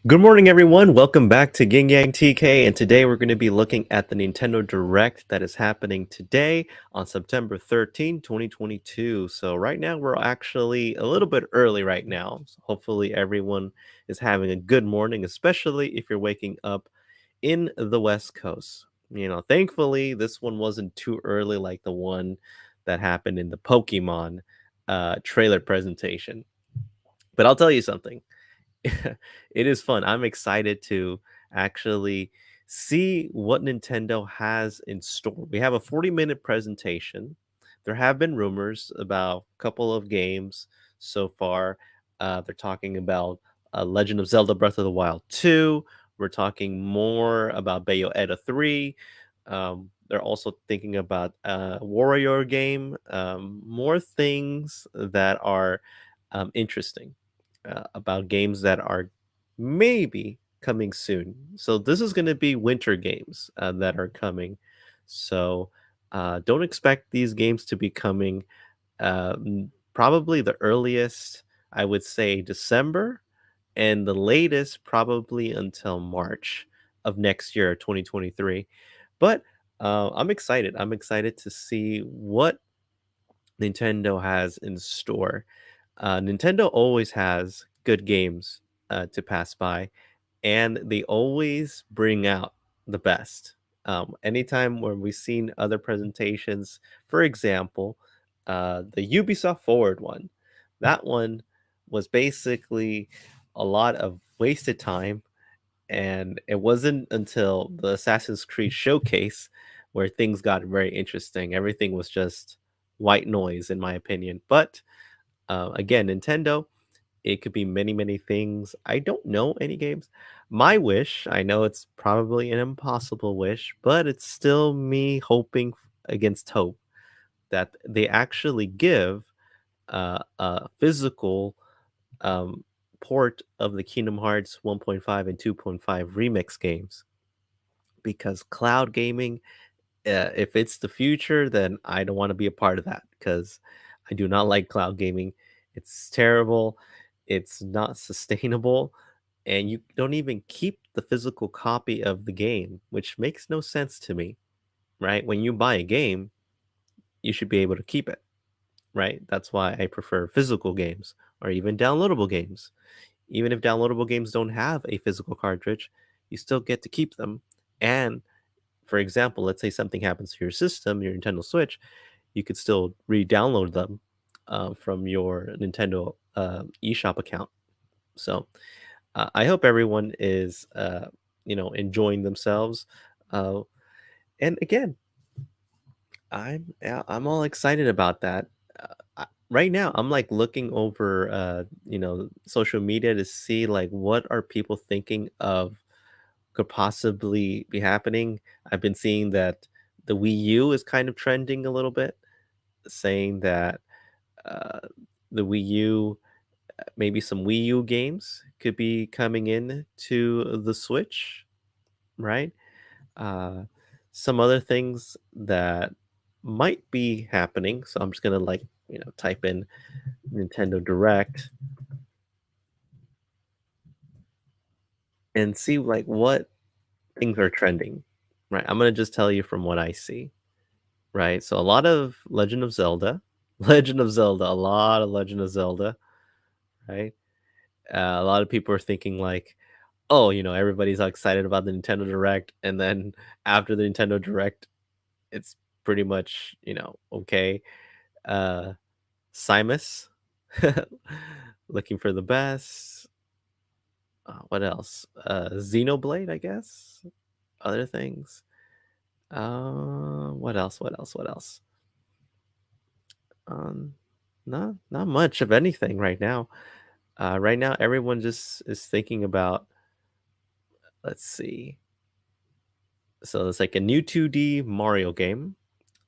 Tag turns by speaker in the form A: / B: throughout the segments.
A: Good morning, everyone. Welcome back to Ging Yang TK, and today we're going to be looking at the Nintendo Direct that is happening today on September 13, 2022. So right now we're actually a little bit early right now. So hopefully everyone is having a good morning, especially if you're waking up in the West Coast. Thankfully this one wasn't too early like the one that happened in the Pokemon trailer presentation. But I'll tell you something. It is fun. I'm excited to actually see what Nintendo has in store. We have a 40-minute presentation. There have been rumors about a couple of games so far. They're talking about Legend of Zelda Breath of the Wild 2. We're talking more about Bayonetta 3. They're also thinking about a Warrior game, more things that are interesting about games that are maybe coming soon. So this is going to be winter games that are coming. So don't expect these games to be coming. Probably the earliest, I would say December, and the latest probably until March of next year, 2023. But I'm excited. I'm excited to see what Nintendo has in store. Nintendo always has good games to pass by, and they always bring out the best. Anytime when we've seen other presentations, for example, the Ubisoft Forward one, that one was basically a lot of wasted time, and it wasn't until the Assassin's Creed showcase where things got very interesting. Everything was just white noise, in my opinion. But again, Nintendo, it could be many, many things. I don't know any games. My wish, I know it's probably an impossible wish, but it's still me hoping against hope that they actually give a physical um, port of the Kingdom Hearts 1.5 and 2.5 remix games. Because cloud gaming, if it's the future, then I don't want to be a part of that because I do not like cloud gaming. It's terrible. It's not sustainable. And you don't even keep the physical copy of the game, which makes no sense to me, right? When you buy a game, you should be able to keep it, right? That's why I prefer physical games or even downloadable games. Even if downloadable games don't have a physical cartridge, you still get to keep them. And for example, let's say something happens to your system, your Nintendo Switch, you could still re-download them from your Nintendo eShop account. So I hope everyone is, enjoying themselves. Uh, and again, I'm all excited about that. Right now, I'm like looking over, social media to see like what are people thinking of could possibly be happening. I've been seeing that the Wii U is kind of trending a little bit, saying that uh, the Wii U, maybe some Wii U games could be coming in to the Switch, right? Uh, some other things that might be happening. So I'm just gonna like type in Nintendo Direct and see like what things are trending. Right, I'm gonna just tell you from what I see. Right, so a lot of Legend of Zelda, Legend of Zelda, a lot of Legend of Zelda, right? A lot of people are thinking like, "Oh, everybody's all excited about the Nintendo Direct," and then after the Nintendo Direct, it's pretty much, okay. Uh, Simus, looking for the best. What else? Xenoblade, I guess. Other things. What else? What else? What else? Um, not much of anything right now. Right now, everyone just is thinking about. Let's see. So it's like a new 2D Mario game,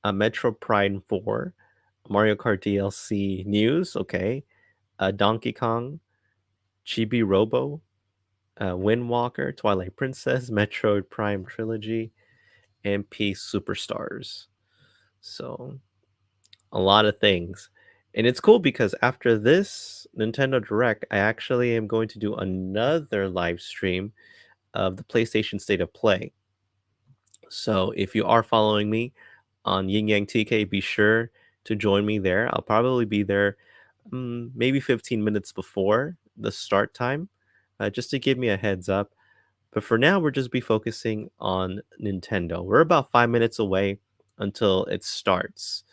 A: a Metro Prime 4, Mario Kart DLC news. Okay, Donkey Kong, Chibi Robo, Wind Walker, Twilight Princess, Metroid Prime Trilogy, MP Superstars. So a lot of things. And it's cool because after this Nintendo Direct, I actually am going to do another live stream of the PlayStation State of Play. So if you are following me on Yin Yang TK, be sure to join me there. I'll probably be there maybe 15 minutes before the start time, just to give me a heads up. But for now, we'll just be focusing on Nintendo. We're about 5 minutes away until it starts.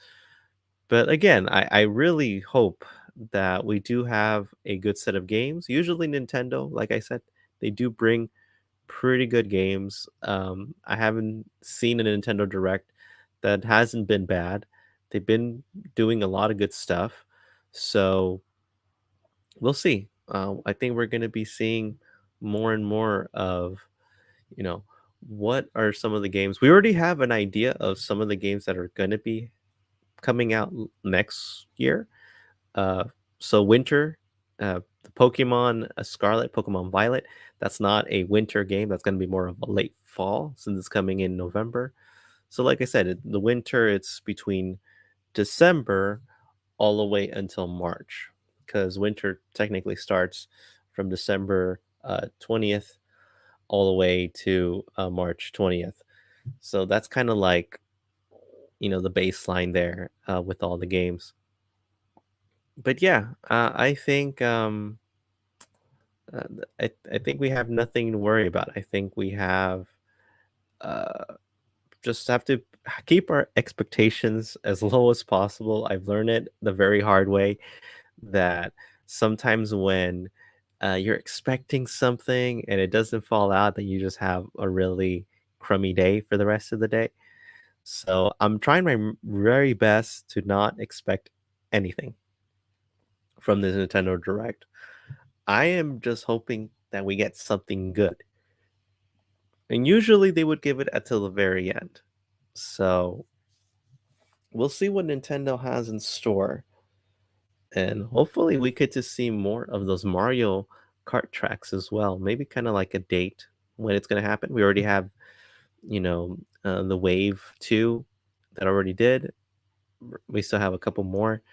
A: But again, I really hope that we do have a good set of games. Usually, Nintendo, like I said, they do bring pretty good games. I haven't seen a Nintendo Direct that hasn't been bad. They've been doing a lot of good stuff. So we'll see. I think we're going to be seeing more and more of, you know, what are some of the games. We already have an idea of some of the games that are going to be coming out next year. Uh, so winter, the Pokemon Scarlet, Pokemon Violet. That's not a winter game. That's going to be more of a late fall since it's coming in November. So, like I said, the winter it's between December all the way until March, because winter technically starts from December 20th all the way to March 20th. So that's kind of like the baseline there with all the games. But yeah, I think I think we have nothing to worry about. I think we have uh, just have to keep our expectations as low as possible. I've learned it the very hard way that sometimes when you're expecting something and it doesn't fall out, that you just have a really crummy day for the rest of the day. So I'm trying my very best to not expect anything from this Nintendo Direct. I am just hoping that we get something good. And usually they would give it until the very end. So we'll see what Nintendo has in store. And hopefully we get to see more of those Mario Kart tracks as well. Maybe kind of like a date when it's going to happen. We already have, the Wave 2 that already did. We still have a couple more.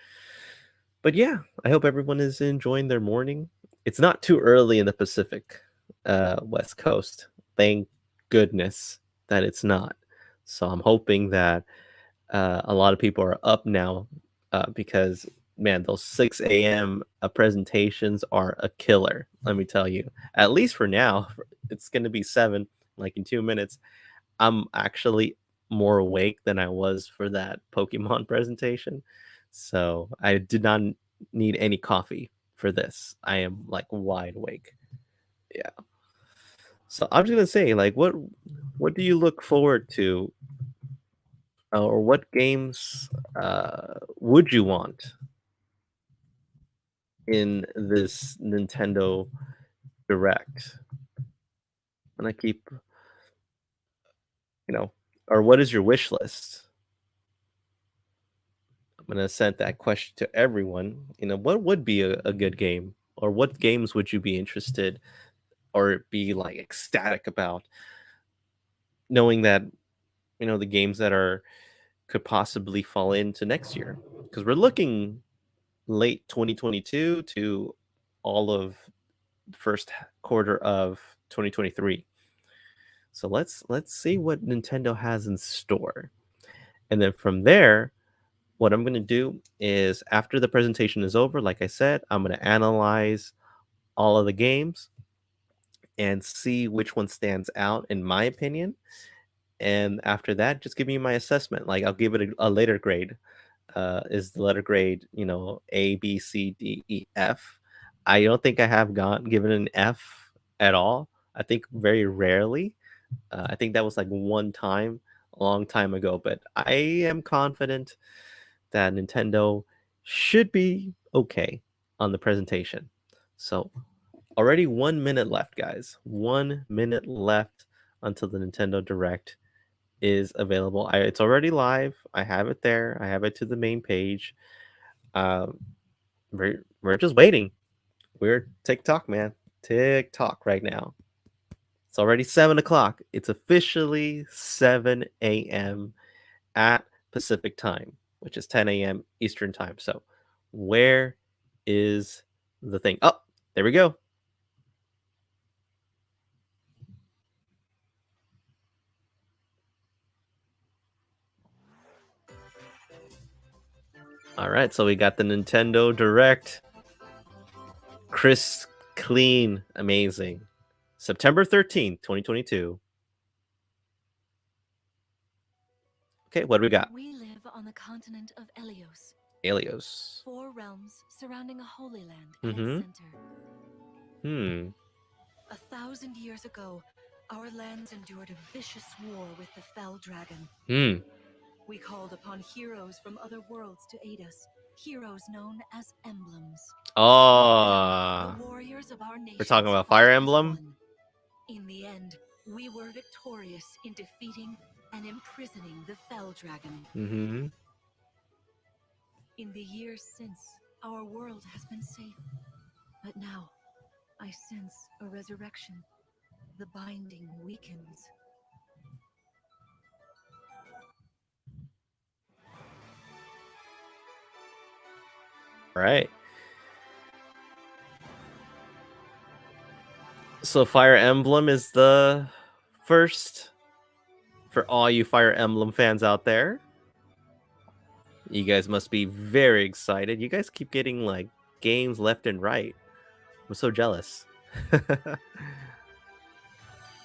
A: But yeah, I hope everyone is enjoying their morning. It's not too early in the Pacific West Coast. Thank goodness that it's not. So I'm hoping that a lot of people are up now because man, those 6 a.m. Presentations are a killer. Let me tell you. At least for now, it's going to be 7, like in 2 minutes. I'm actually more awake than I was for that Pokemon presentation. So I did not need any coffee for this. I am like wide awake. Yeah. So I'm just gonna say, like, what do you look forward to, or what games would you want in this Nintendo Direct? And I keep, you know, or what is your wish list? I'm gonna send that question to everyone. What would be a good game, or what games would you be interested or be like ecstatic about, knowing that the games that are could possibly fall into next year, because we're looking late 2022 to all of the first quarter of 2023. So let's see what Nintendo has in store, and then from there, what I'm going to do is after the presentation is over, like I said, I'm going to analyze all of the games and see which one stands out in my opinion. And after that, just give me my assessment. Like I'll give it a later grade. Is the letter grade, A, B, C, D, E, F? I don't think I have given an F at all. I think very rarely. I think that was like one time, a long time ago. But I am confident that Nintendo should be okay on the presentation. So already 1 minute left, guys. 1 minute left until the Nintendo Direct is available. It's already live. I have it there. I have it to the main page. Um, we're just waiting. We're TikTok, man. TikTok right now. It's already 7 o'clock. It's officially 7 a.m. at Pacific time, which is 10 a.m. Eastern time. So Where is the thing? Oh, there we go. All right, so we got the Nintendo Direct. Crisp, clean, amazing. September 13th, 2022. Okay, what do we got?
B: We live on the continent of Elios.
A: Alios.
B: 4 realms surrounding a holy land at
A: Mm-hmm.
B: its center. 1,000 years ago, our lands endured a vicious war with the fell dragon. We called upon heroes from other worlds to aid us, heroes known as emblems.
A: Oh,
B: The warriors of our nation.
A: we're talking about Fire Emblem?
B: In the end, we were victorious in defeating and imprisoning the fell dragon.
A: Mm-hmm.
B: In the years since, our world has been safe. But now, I sense a resurrection. The binding weakens.
A: Right. So Fire Emblem is the first for all you Fire Emblem fans out there. You guys must be very excited. You guys keep getting like games left and right. I'm so jealous.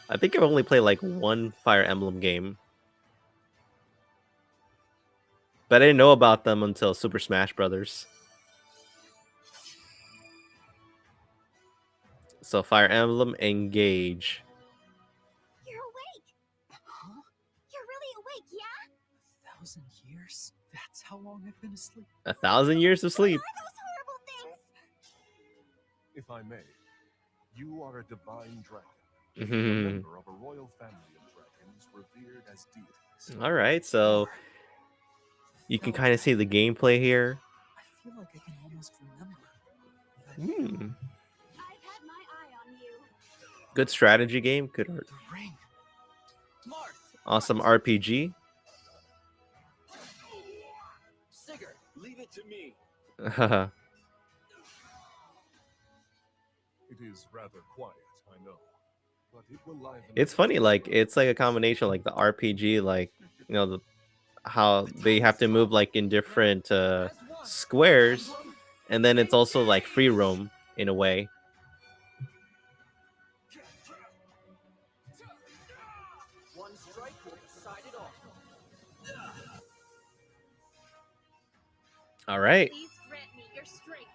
A: I think I've only played like one Fire Emblem game. But I didn't know about them until Super Smash Brothers. So Fire Emblem Engage.
C: You're awake! Huh? You're really awake, yeah?
D: 1,000 years? That's how long I've been asleep.
A: 1,000 years of sleep.
C: What are those horrible things?
E: If I may, you are a divine dragon.
A: Mm-hmm.
E: A member of a royal family of dragons revered as deities.
A: All right, so you can kind of see the gameplay here.
D: I feel like I can almost remember.
C: I've had my eye on you.
A: Good strategy game. Good art.
D: The ring.
A: Awesome RPG.
D: Sigurd, leave it to me.
E: It is rather quiet, I know. But it will liven
A: It's funny, like it's like a combination, like the RPG, like you know, how they have to move like in different squares, and then it's also like free roam in a way.
D: One strike will decide it all.
A: All right.
C: Please grant me your strength.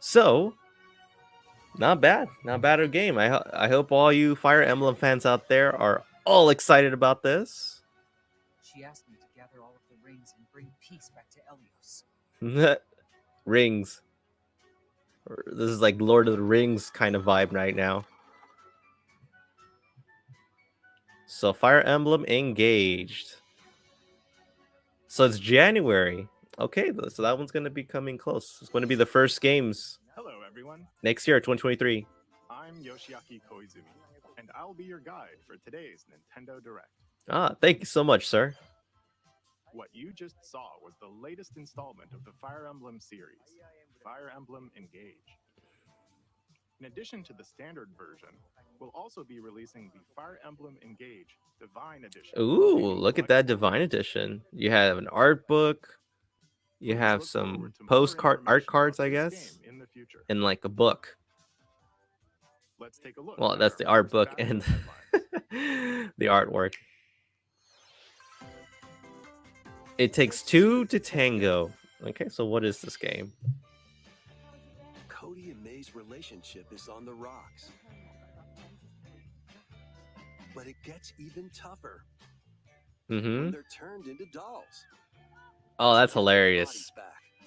A: So, not bad a game. I hope all you Fire Emblem fans out there are all excited about this.
D: She asked me to gather all of the rings and bring peace back to Elios.
A: Rings. This is like Lord of the Rings kind of vibe right now. So Fire Emblem Engaged. So it's January. Okay, so that one's going to be coming close. It's going to be the first games.
F: Hello, everyone.
A: Next year, 2023.
F: I'm Yoshiaki Koizumi, and I'll be your guide for today's Nintendo Direct.
A: Ah, thank you so much, sir.
F: What you just saw was the latest installment of the Fire Emblem series, Fire Emblem Engage. In addition to the standard version, we'll also be releasing the Fire Emblem Engage Divine Edition.
A: Ooh, look at that Divine Edition. You have an art book. You have some postcard art cards, I guess,
F: in the future.
A: and like a book.
F: Let's take a look.
A: Well,
F: at
A: that's
F: our
A: the art
F: first
A: book
F: battle
A: and
F: headline.
A: the artwork. It Takes Two to Tango. Okay, so what is this game?
G: Cody and May's relationship is on the rocks. But it gets even tougher when they're turned into dolls.
A: Oh, that's hilarious.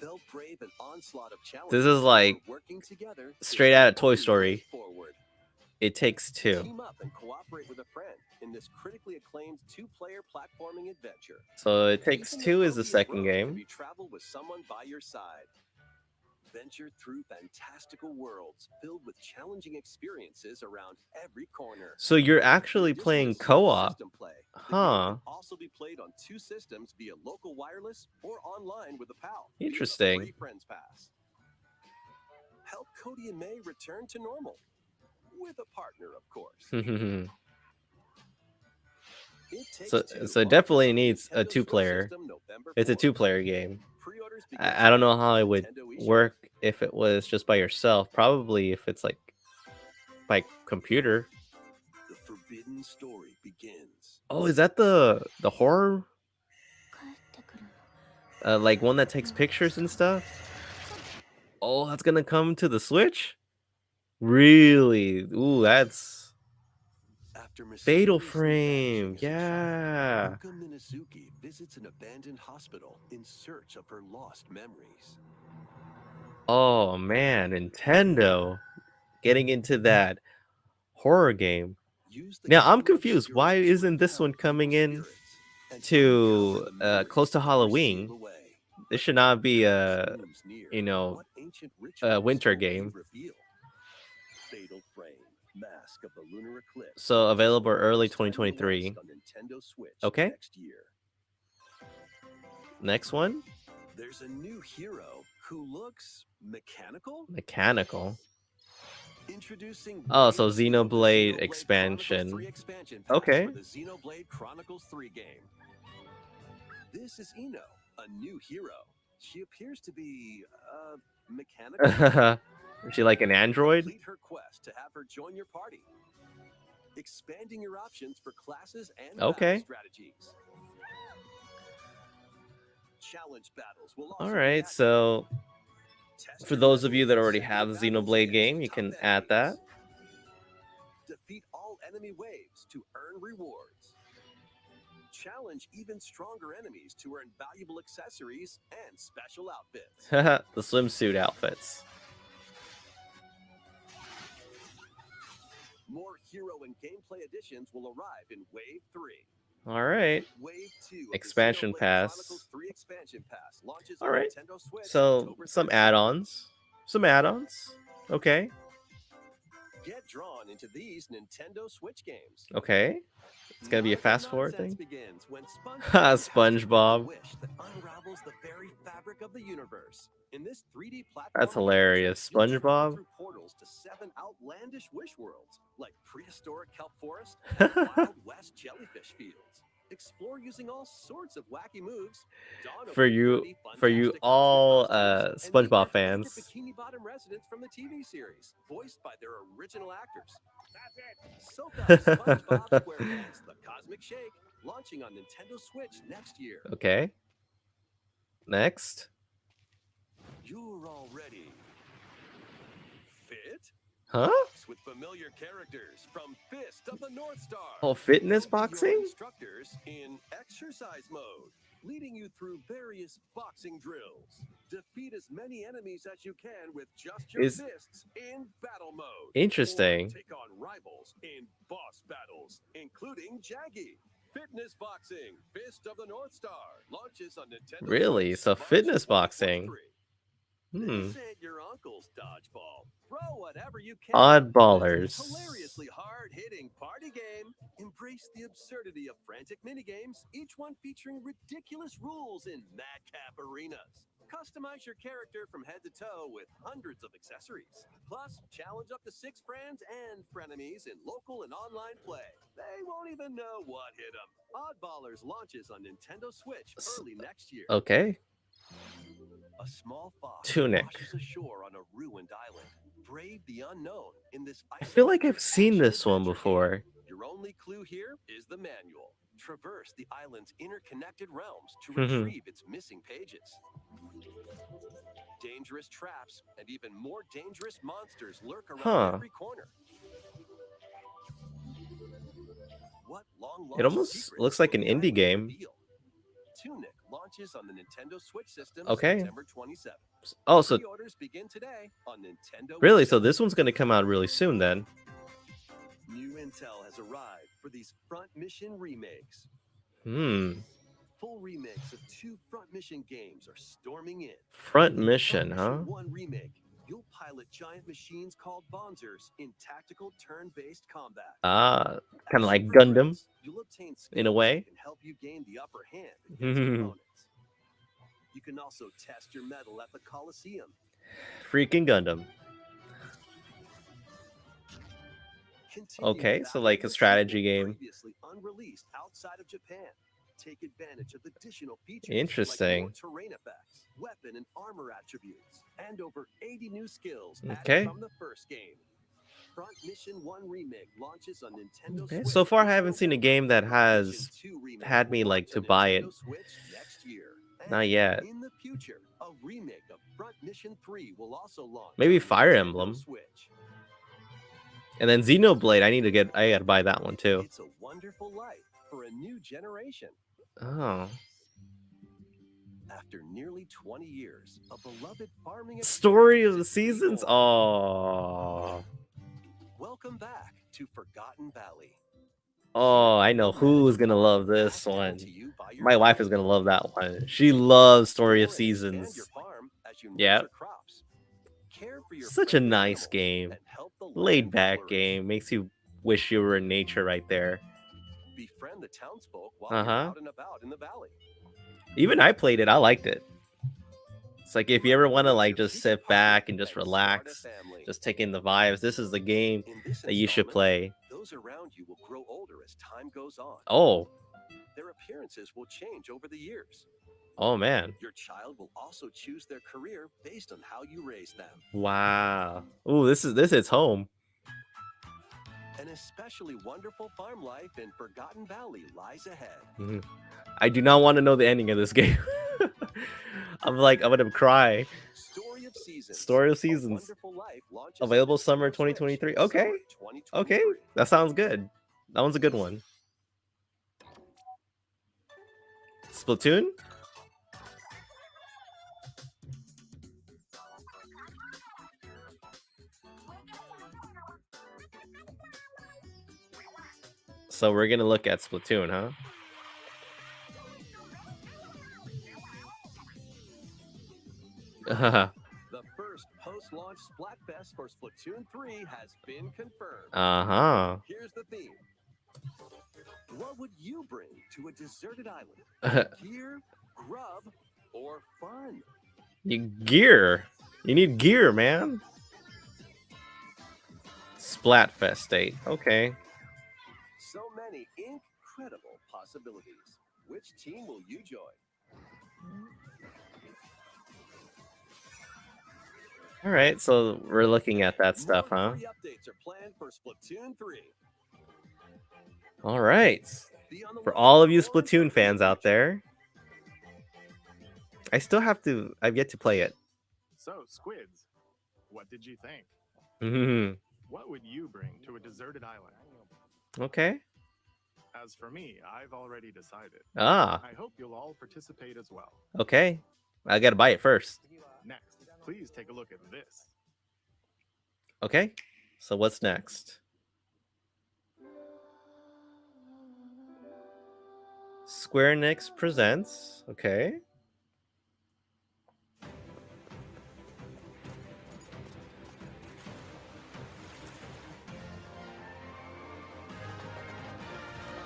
G: They'll brave an onslaught of
A: This is like
G: working together
A: straight out of Toy Story. It Takes Two.
G: Team up and cooperate with a friend in this critically acclaimed two-player platforming adventure.
A: So It Takes Two is the second game.
G: You travel with someone by your side. Venture through fantastical worlds filled with challenging experiences around every corner.
A: So you're actually playing co-op.
G: System play. The game
A: Huh.
G: can also be played on 2 systems via local wireless or online with a pal.
A: Interesting.
G: Free Friends Pass. Help Cody and May return to normal. With a partner, of course.
A: So it definitely needs a 2-player. It's a 2-player game. I don't know how it would work if it was just by yourself. Probably if it's like by computer.
G: The forbidden story begins.
A: Oh, is that the horror? Like one that takes pictures and stuff? Oh, that's gonna come to the Switch? Really? Ooh, that's Fatal Frame. Yeah.
G: Yuka Minazuki visits an abandoned hospital in search of her lost memories.
A: Oh man, Nintendo getting into that horror game. Now I'm confused. Why isn't this one coming in to close to Halloween? This should not be a winter game.
G: Fatal Frame, Mask of the Lunar Eclipse.
A: So available early 2023. Okay.
G: Next year.
A: Next one.
G: There's a new hero who looks mechanical. Introducing
A: so Xenoblade expansion. Okay.
G: For the Xenoblade Chronicles 3 game. This is Ino, a new hero. She appears to be mechanical.
A: Is she like an android?
G: Complete her quest to have her join your party. Expanding your options for classes and battle strategies. Challenge battles will also
A: All right, so for those of you that already have the Xenoblade game, you can add that.
G: Defeat all enemy waves to earn rewards. Challenge even stronger enemies to earn valuable accessories and special outfits.
A: The swimsuit outfits.
G: More hero and gameplay additions will arrive in Wave 3.
A: All right.
G: Wave 2
A: Expansion pass.
G: Chronicles 3 expansion pass launches
A: All
G: on
A: right.
G: Nintendo Switch
A: So
G: October
A: some
G: 13th.
A: add-ons. Okay.
G: Get drawn into these Nintendo Switch games.
A: Okay. It's gonna be a fast forward
G: Nonsense
A: thing.
G: begins when
A: SpongeBob.
G: wish that unravels the very fabric of the universe. In this 3D platform,
A: That's hilarious.
G: you'll travel
A: SpongeBob.
G: through portals to 7 outlandish wish worlds, like prehistoric kelp forest and Wild West jellyfish fields. Explore using all sorts of wacky moves. Dawn
A: For
G: over
A: you-
G: 30
A: for you
G: fantastic
A: all,
G: costumes, and
A: SpongeBob
G: meet your favorite
A: fans.
G: Bikini Bottom residents from the TV series, voiced by their original actors. Soak up SpongeBob SquarePants: The Cosmic Shake, launching on Nintendo Switch next year.
A: Okay. Next.
G: You're already fit?
A: Huh?
G: Box with familiar characters from Fist of the North Star.
A: Oh, fitness
G: You'll be your
A: boxing?
G: instructors in exercise mode, leading you through various boxing drills. Defeat as many enemies as you can with just your
A: Is-
G: fists in battle mode.
A: Interesting.
G: Or take on rivals in boss battles, including Jaggy. Fitness boxing, Fist of the North Star, launches on Nintendo.
A: Really?
G: Switch
A: So
G: March
A: fitness
G: 2023.
A: boxing. Hmm.
G: This ain't your uncle's dodgeball. Throw whatever you can.
A: Oddballers.
G: It's a hilariously hard-hitting party game. Embrace the absurdity of frantic minigames, each one featuring ridiculous rules in madcap arenas. Customize your character from head to toe with hundreds of accessories. Plus, challenge up to 6 friends and frenemies in local and online play. They won't even know what hit them. Oddballers launches on Nintendo Switch early next year.
A: Okay.
G: A small fox
A: Tunic.
G: washes ashore on a ruined island. Brave the unknown in this.
A: I feel like I've seen
G: action
A: this one
G: adventure
A: before.
G: game. Your only clue here is the manual. Traverse the island's interconnected realms to
A: Mhm.
G: retrieve its missing pages. Dangerous traps and even more dangerous monsters lurk around
A: Huh.
G: every corner. What long
A: It almost
G: secrets
A: looks like an
G: will
A: indie
G: guide
A: game.
G: reveal? Tunic launches on the Nintendo Switch system
A: Okay.
G: September 27th.
A: Oh, so
G: Pre-orders begin today on Nintendo.
A: really?
G: website.
A: So this one's gonna come out really soon then.
G: New intel has arrived for these front mission remakes.
A: Hmm.
G: Full remakes of 2 front mission games are storming in.
A: Front mission,
G: Front
A: huh?
G: Mission 1 remake. You'll pilot giant machines called Bonzers in tactical turn-based combat.
A: Ah, kind of
G: As
A: like
G: you
A: Gundam
G: progress, you'll obtain
A: in a
G: skills
A: way.
G: that can help you gain the upper hand against opponents. You can also test your mettle at the Coliseum.
A: Freaking Gundam.
G: Continue
A: Okay, so
G: battling
A: like a
G: missions
A: strategy
G: that were
A: game.
G: previously unreleased outside of Japan. Take advantage of additional features
A: Interesting.
G: like more terrain effects, weapon and armor attributes, and over 80 new skills
A: Okay.
G: added from the first game. Front Mission 1 remake launches on Nintendo
A: Okay,
G: Switch
A: so far I
G: this
A: haven't seen a
G: November.
A: game that
G: Front
A: has
G: Mission 2 remake
A: had me
G: will
A: like
G: launch
A: to
G: on
A: buy it.
G: Nintendo Switch next year.
A: Not
G: And
A: yet.
G: in the future, a remake of Front Mission 3 will also launch.
A: Maybe
G: on
A: Fire
G: Nintendo
A: Emblem.
G: Switch.
A: And then Xenoblade, I gotta buy that one too.
G: It's a wonderful life for a new generation.
A: Oh.
G: After nearly 20 years, a beloved farming
A: Story of the
G: experience is
A: Seasons?
G: reborn.
A: Oh.
G: Welcome back to Forgotten Valley.
A: Oh, I know who's gonna love this
G: Passed down
A: one.
G: to you by your
A: My wife is
G: family.
A: gonna love that one. She loves Story of
G: Grow and expand your
A: Seasons.
G: farm as you
A: Yeah.
G: nurture crops. Care for your
A: Such a
G: friendly
A: nice
G: animals
A: game.
G: and help the land
A: Laid back
G: flourish.
A: game. Makes you wish you were in nature right there.
G: Befriend the townsfolk while you're
A: Uh-huh.
G: out and about in the valley.
A: Even I played it. I liked it. It's like if you ever want to
G: Build
A: like
G: your
A: just
G: secret
A: sit
G: pocket
A: back and just
G: start a
A: relax,
G: family.
A: just take in the vibes, this is the game
G: In this
A: that you should
G: installment,
A: play.
G: those around you will grow older as time goes on.
A: Oh,
G: Their appearances will change over the years.
A: oh man.
G: Your child will also choose their career based on how you raise them.
A: Wow. Ooh, this is home.
G: An especially wonderful farm life in Forgotten Valley lies ahead.
A: Mhm. I do not want to know the ending of this game. I'm gonna cry.
G: Story of Seasons.
A: Story of
G: A
A: Seasons.
G: Wonderful Life launches
A: Available
G: on
A: summer
G: Nintendo Switch
A: 2023.
G: summer
A: Okay.
G: 2023.
A: Okay. That sounds good. That one's a good one. Splatoon? So we're gonna look at Splatoon, huh?
G: The first post-launch Splatfest for Splatoon 3 has been confirmed.
A: Uh-huh.
G: Here's the theme. What would you bring to a deserted island? Gear, grub, or fun?
A: Gear. You need gear, man. Splatfest date. Okay.
G: So many incredible possibilities. Which team will you join?
A: All right, so we're looking at that stuff,
G: More
A: huh?
G: free updates are planned for Splatoon 3.
A: All right.
G: Be on the
A: For
G: lookout
A: all of you
G: for more
A: Splatoon fans out
G: features.
A: there, I've yet to play it.
F: So, Squids, what did you think?
A: Mhm.
F: What would you bring to a deserted island?
A: Okay.
F: As for me, I've already decided.
A: Ah,
F: I hope you'll all participate as well.
A: okay. I gotta buy it first.
F: Next, please take a look at this.
A: Okay. So what's next? Square Enix presents. Okay.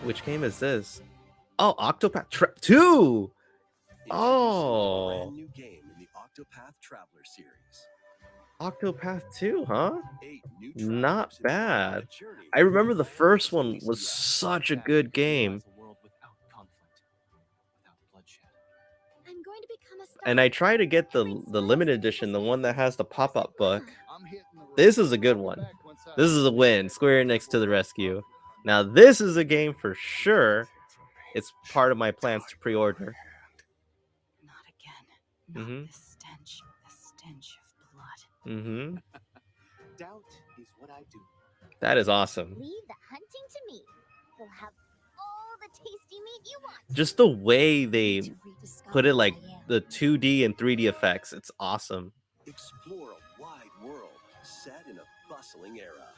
A: Which game is this? Oh, Octopath 2!
G: Introducing a
A: Oh.
G: brand new game in the Octopath Traveler series.
A: Octopath 2, huh?
G: 8 new
A: Not
G: travelers embark on a
A: bad.
G: journey
A: I
G: through
A: remember the
G: planets
A: first
G: of
A: one was
G: Asia.
A: such a good game.
D: A world without conflict, without bloodshed.
C: I'm going to become a star.
A: And I try to get the limited edition, the one that has the pop-up book. This is a good one. This is a win. Square Enix to the rescue. Now this is a game for sure. It's part of my plans to pre-order.
B: Not again. Not
A: Mhm.
B: the stench of blood.
A: Mm-hmm.
D: Doubt is what I do.
A: That is awesome.
C: Leave the hunting to me. We'll have all the tasty meat you want.
A: Just the way they
C: To rediscover
A: put it,
C: who
A: like
C: I am.
A: the 2D and 3D effects. It's awesome.
G: Explore a wide world set in a bustling era.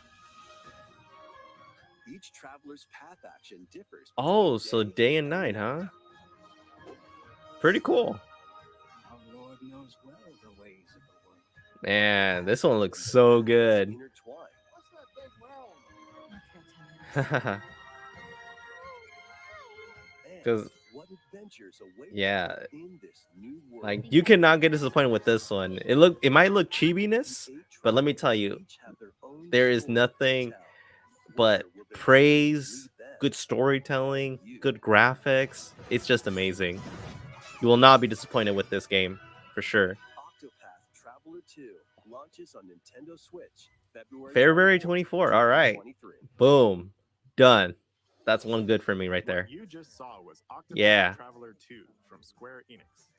G: Each traveler's path action differs.
A: Oh,
G: between
A: so day and night, huh? Pretty cool.
D: Our Lord knows well the ways of the world.
A: Man, this one looks so good.
G: Intertwined.
C: What's that big world?
B: Let's go, 10 minutes.
G: And
A: 'Cause-
G: what adventures await
A: Yeah.
G: in this new world?
A: Like you cannot get disappointed with this one. It might look chibiness, but let me tell you,
G: Each have their own
A: there is
G: story to
A: nothing
G: tell.
A: but
G: Where will they
A: praise,
G: lead them?
A: good storytelling, good graphics. It's just amazing. You will not be disappointed with this game for sure.
G: Octopath Traveler 2 launches on NintendoSwitch
A: February 24. All right.
G: 2023.
A: Boom. Done. That's one good for me right there.
F: What you just saw was Octopath
A: Yeah.
F: Traveler 2 from Square Enix.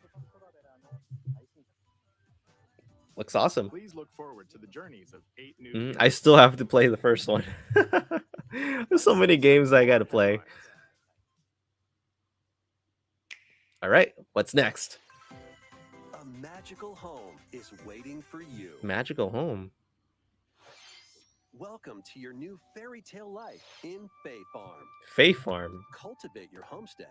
A: Looks awesome.
F: Please look forward to the journeys of 8 new.
A: I still have to play the first one. There's so many games I got to play. All right. What's next?
G: A magical home is waiting for you.
A: Magical Home.
G: Welcome to your new fairy tale life in FaeFarm.
A: FaeFarm.
G: Cultivate your homestead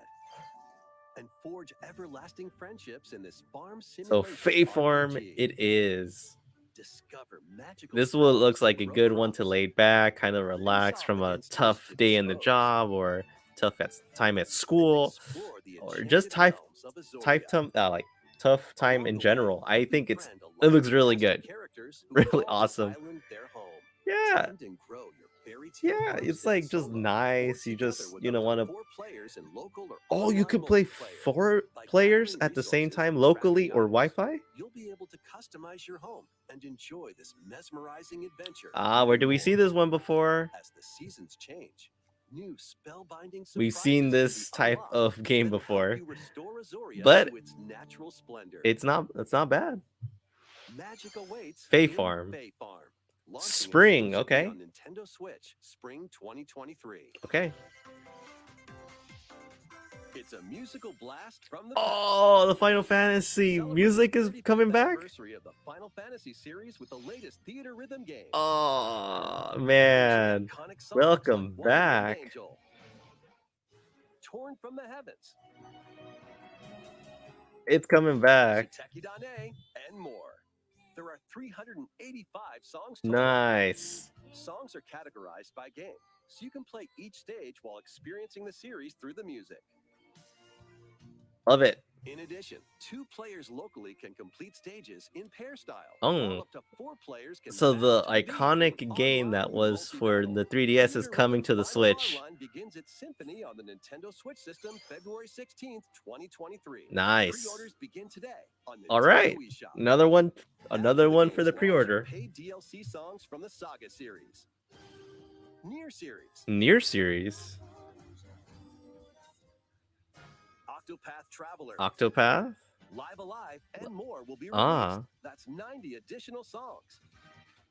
G: and forge everlasting friendships in this farm
A: So
G: simulation
A: FaeFarm
G: RPG.
A: it is.
G: Discover magical
A: This one looks
G: spells,
A: like a
G: grow
A: good one to
G: crops,
A: lay back, kind of relax from a tough day in the job or tough time at
G: and
A: school,
G: explore the
A: or
G: enchanted
A: just
G: realms of Azoria.
A: like tough time
G: Along
A: in
G: the
A: general.
G: way,
A: I think it
G: befriend
A: looks
G: alike
A: really
G: cast of
A: good.
G: characters who
A: Really
G: call this
A: awesome.
G: island their home.
A: Yeah.
G: Tend and grow your fairy tale
A: Yeah, it's
G: homestead
A: like just
G: solo or
A: nice. You
G: together
A: just,
G: with
A: you
G: up
A: know,
G: to
A: want to
G: 4 players in local or
A: Oh, you
G: online
A: could play
G: multiplayer.
A: 4
G: By
A: players
G: gathering
A: at the same
G: resources
A: time,
G: and
A: locally
G: crafting
A: or
G: items,
A: Wi-Fi?
G: you'll be able to customize your home and enjoy this mesmerizing adventure.
A: Ah, where do we see this one before?
G: As the seasons change, new spellbinding
A: We've
G: surprises
A: seen
G: can
A: this
G: be
A: type
G: unlocked
A: of game
G: that'll help
A: before,
G: you restore Azoria
A: but
G: to its natural splendor.
A: it's not bad.
G: Magic awaits
A: FaeFarm.
G: in FaeFarm. Launching
A: Spring,
G: exclusively
A: okay.
G: on NintendoSwitch, spring 2023.
A: Okay.
G: It's a musical blast from the
A: Oh, the Final Fantasy
G: Celebrate
A: music
G: the
A: is
G: 35th
A: coming back?
G: anniversary of the Final Fantasy series with the latest Theathrythm game.
A: Oh,
G: Featuring
A: man.
G: iconic songs
A: Welcome
G: like One Winged
A: back.
G: Angel, Torn from the Heavens,
A: It's coming back.
G: Shiteki Dane, and more. There are 385 songs total.
A: Nice.
G: Songs are categorized by game, so you can play each stage while experiencing the series through the music.
A: Love it.
G: In addition, 2 players locally can complete stages in pair style.
A: Oh.
G: While up to 4 players can
A: So the
G: match 2D
A: iconic
G: with
A: game
G: online
A: that was for
G: multi-battle.
A: the 3DS is
G: Theathrythm
A: coming to the
G: Final
A: Switch.
G: Online begins its symphony on the NintendoSwitch system February 16th, 2023.
A: Nice.
G: Pre-orders begin today on
A: All
G: Nintendo
A: right.
G: eShop.
A: Another one
G: After
A: for
G: games
A: the
G: launch,
A: pre-order.
G: Paid DLC songs from the Saga series, Nier series,
A: Nier series.
G: Octopath Traveler,
A: Octopath?
G: Live Alive, and more will be released.
A: Ah.
G: That's 90 additional songs.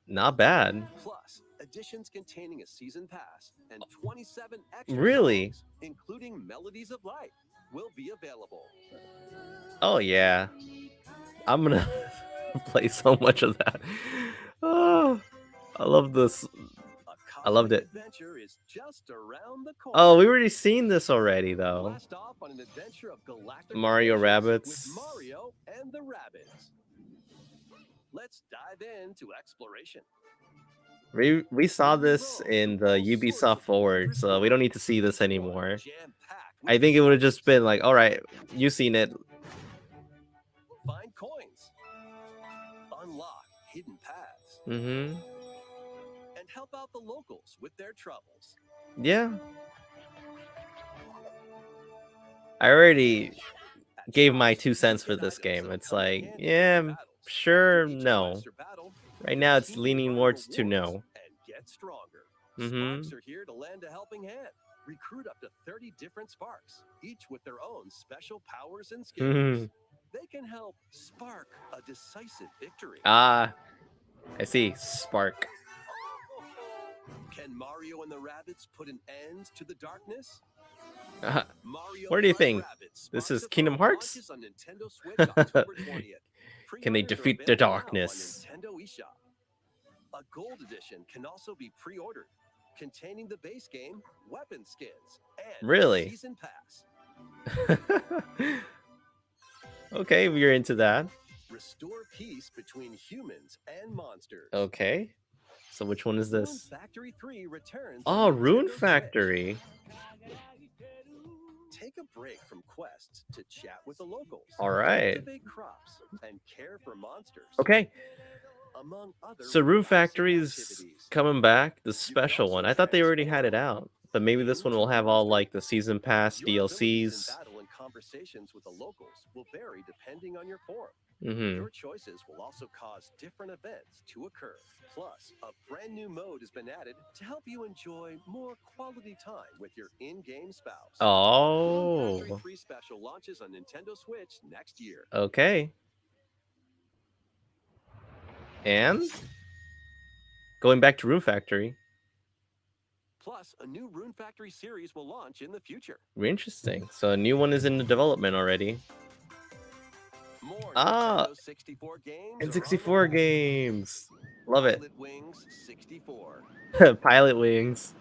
A: Not bad.
G: Plus, editions containing a season pass and 27 extra
A: Really?
G: songs, including Melodies of Life, will be available.
A: Oh yeah. I'm gonna play so much of that. Oh, I love this.
G: A
A: I loved
G: cosmic
A: it.
G: adventure is just around the corner.
A: Oh, we already seen this already though.
G: Blast off on an adventure of galactic
A: Mario
G: adventures
A: Rabbids.
G: with Mario and the Rabbids. Let's dive into exploration.
A: We saw this in the Ubisoft Forward, so we don't need to see this anymore.
G: Jam-packed
A: I
G: with
A: think it would have just been like, all right, you've seen it.
G: find coins, unlock hidden paths,
A: Mm-hmm.
G: and help out the locals with their troubles.
A: Yeah. I already
G: At
A: gave my
G: shops,
A: 2 cents
G: you
A: for
G: can
A: this
G: find
A: game.
G: some
A: It's
G: helping
A: like,
G: hand
A: yeah,
G: in battles.
A: sure,
G: After each
A: no.
G: monster battle,
A: Right now it's
G: team will
A: leaning
G: earn
A: more to
G: rewards
A: no.
G: and get stronger.
A: Mhm.
G: Sparks are here to lend a helping hand. Recruit up to 30 different sparks, each with their own special powers and skills.
A: Mhm.
G: They can help spark a decisive victory.
A: Ah, I see. Spark.
G: Can Mario and the Rabbids put an end to the darkness?
A: Uh,
G: Mario
A: What do you
G: plus
A: think?
G: Rabbids
A: This
G: Sparks
A: is
G: of
A: Kingdom
G: Hope
A: Hearts?
G: launches on Nintendo Switch October 20th.
A: Can they
G: Pre-orders are
A: defeat the
G: available now on
A: darkness?
G: Nintendo eShop. A gold edition can also be pre-ordered, containing the base game, weapon skins, and
A: Really?
G: season pass.
A: Okay, we're into that.
G: Restore peace between humans and monsters.
A: Okay. So which one is
G: Rune
A: this?
G: Factory 3 returns
A: Oh,
G: on
A: Rune
G: Nintendo Switch.
A: Factory.
G: Take a break from quests to chat with the locals.
A: All right.
G: Cultivate crops and care for monsters.
A: Okay.
G: Among other
A: So Rune
G: relaxing
A: Factory's
G: activities.
A: coming back, the
G: You can
A: special
G: also
A: one. I thought they already had it
G: transform
A: out, but maybe this one will have all like the season pass
G: Your abilities in
A: DLCs.
G: battle and conversations with the locals will vary depending on your form.
A: Mm-hmm.
G: Your choices will also cause different events to occur. Plus, a brand new mode has been added to help you enjoy more quality time with your in-game spouse. Rune Factory
A: Oh.
G: 3 Special launches on Nintendo Switch next year.
A: Okay. And going back to Rune Factory.
G: Plus, a new Rune Factory series will launch in the future.
A: Interesting. So a new one is in the development already.
G: More
A: Ah,
G: Nintendo 64 games.
A: N64 games. Love it.
G: Pilot Wings 64.
A: Pilot Wings.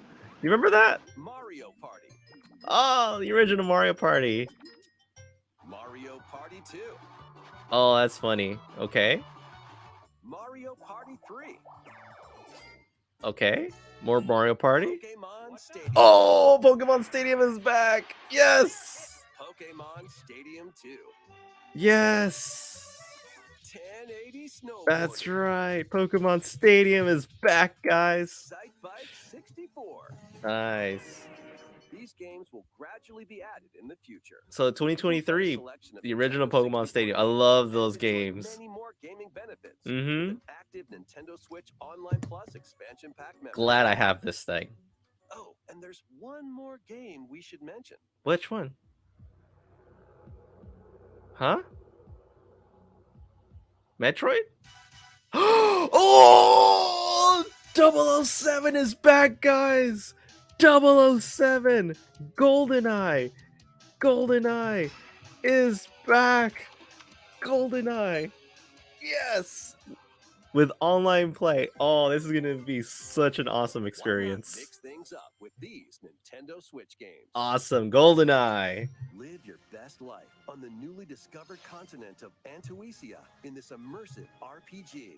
A: You remember that?
G: Mario Party.
A: Oh, the original Mario Party.
G: Mario Party 2.
A: Oh, that's funny. Okay.
G: Mario Party 3.
A: Okay. More Mario Party.
G: Pokemon Stadium.
A: Oh, Pokemon Stadium is back. Yes.
G: Pokemon Stadium 2.
A: Yes.
G: 1080 Snowboard.
A: That's right. Pokemon Stadium is back, guys.
G: Sight Bike 64.
A: Nice.
G: These games will gradually be added in the future.
A: So 2023, the original Pokemon Stadium. I love those games.
G: Many more gaming benefits.
A: Mm-hmm.
G: With an active Nintendo Switch Online Plus expansion pack membership.
A: Glad I have this thing.
G: Oh, and there's one more game we should mention.
A: Which one? Huh? Metroid? Oh! 007 is back, guys! 007! GoldenEye! GoldenEye is back! GoldenEye! Yes! With online play. Oh, this is gonna be such an awesome experience.
G: Why not mix things up with these Nintendo Switch games?
A: Awesome. GoldenEye.
G: Live your best life on the newly discovered continent of Antuisia in this immersive RPG.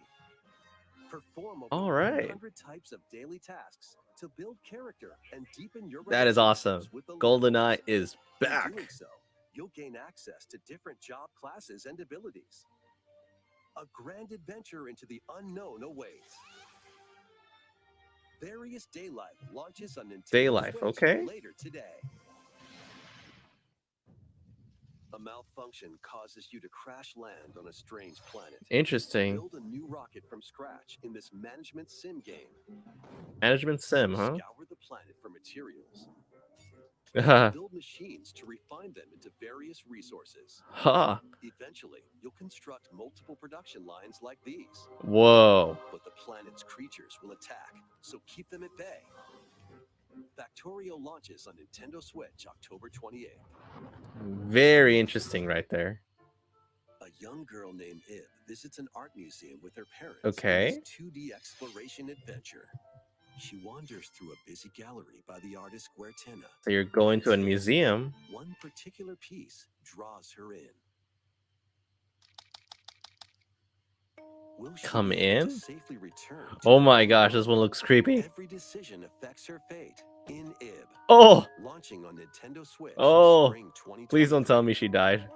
G: Perform over
A: All right.
G: 100 types of daily tasks to build character and deepen your
A: That is awesome.
G: relationships with the
A: GoldenEye
G: locals.
A: is
G: In
A: back.
G: doing so, you'll gain access to different job classes and abilities. A grand adventure into the unknown awaits. Various Day Life launches on Nintendo
A: Day Life,
G: Switch
A: okay.
G: later today. A malfunction causes you to crash land on a strange planet.
A: Interesting.
G: Build a new rocket from scratch in this management sim game.
A: Management sim, huh?
G: Scour the planet for materials.
A: Ha.
G: Build machines to refine them into various resources.
A: Ha.
G: Eventually, you'll construct multiple production lines like these.
A: Whoa.
G: But the planet's creatures will attack, so keep them at bay. Factorio launches on Nintendo Switch October 28th.
A: Very interesting right there.
G: A young girl named Ib visits an art museum with her parents.
A: Okay.
G: In this 2D exploration adventure. She wanders through a busy gallery by the artist Guertena.
A: So you're going to a museum.
G: One particular piece draws her in. Will she
A: Come
G: be able
A: in?
G: to safely return to
A: Oh
G: her
A: my
G: home?
A: gosh, this one looks creepy.
G: Every decision affects her fate in Ib.
A: Oh,
G: Launching on Nintendo Switch
A: Oh,
G: spring 2020.
A: please don't tell me she died.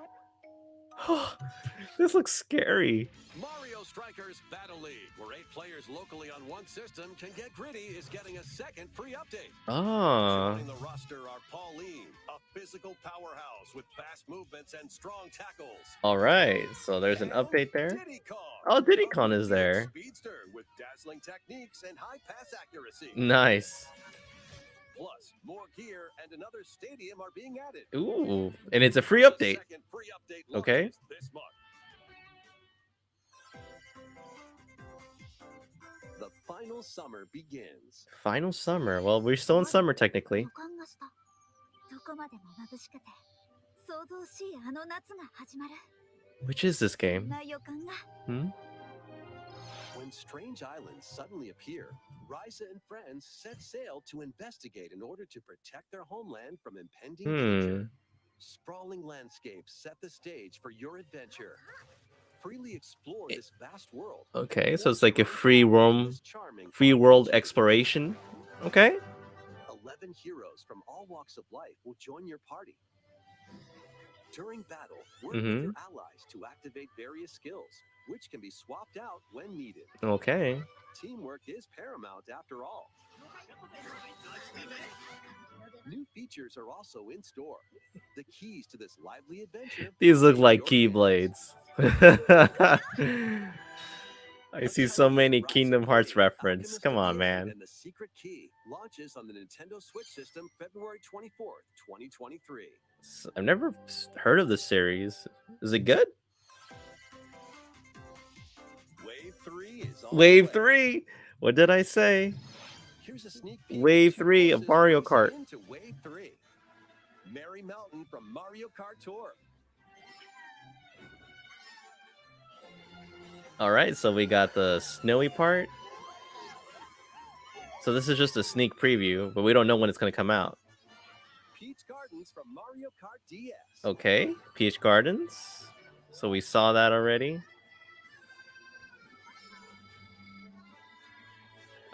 A: This looks scary.
G: Mario Strikers Battle League, where 8 players locally on one system can get gritty, is getting a second free update.
A: Ah,
G: Joining the roster are Pauline, a physical powerhouse with fast movements and strong tackles.
A: all right. So there's an
G: And
A: update there.
G: Diddy Kong,
A: Oh, Diddy
G: a
A: Kong is
G: wicked
A: there.
G: Speedster with dazzling techniques and high pass accuracy.
A: Nice.
G: Plus, more gear and another stadium are being added.
A: Ooh, and it's a free
G: The
A: update.
G: second free update
A: Okay.
G: launches this month. The final summer begins.
A: Final summer. Well, we're still in summer technically.
C: 予感がした。どこまでも眩しくて想像しいあの夏が始まる。
A: Which is this
C: そん
A: game?
C: な予感が。
A: Hmm?
G: When strange islands suddenly appear, Risa and friends set sail to investigate in order to protect their homeland from impending danger. Sprawling landscapes set the stage for your adventure. Freely explore this vast world.
A: Okay, so it's like a free world exploration. Okay.
G: 11 heroes from all walks of life will join your party. During battle, work with your allies to activate various skills, which can be swapped out when needed.
A: Okay.
G: Teamwork is paramount after all. New features are also in store. The keys to this lively adventure.
A: These look
G: are in
A: like
G: your
A: Keyblades. I see so many Kingdom Hearts reference. Come on, man.
G: And the secret key launches on the Nintendo Switch system February 24th, 2023.
A: I've never heard of this series. Is it good?
G: Wave 3 is on
A: Wave
G: the way.
A: 3. What did I say?
G: Here's a sneak peek
A: Wave
G: of two
A: 3 of
G: courses
A: Mario
G: racing
A: Kart.
G: into Wave 3. Merry Mountain from Mario Kart Tour.
A: All right, so we got the snowy part. So this is just a sneak preview, but we don't know when it's going to come out.
G: Peach Gardens from Mario Kart DS.
A: Okay, Peach Gardens. So we saw that already.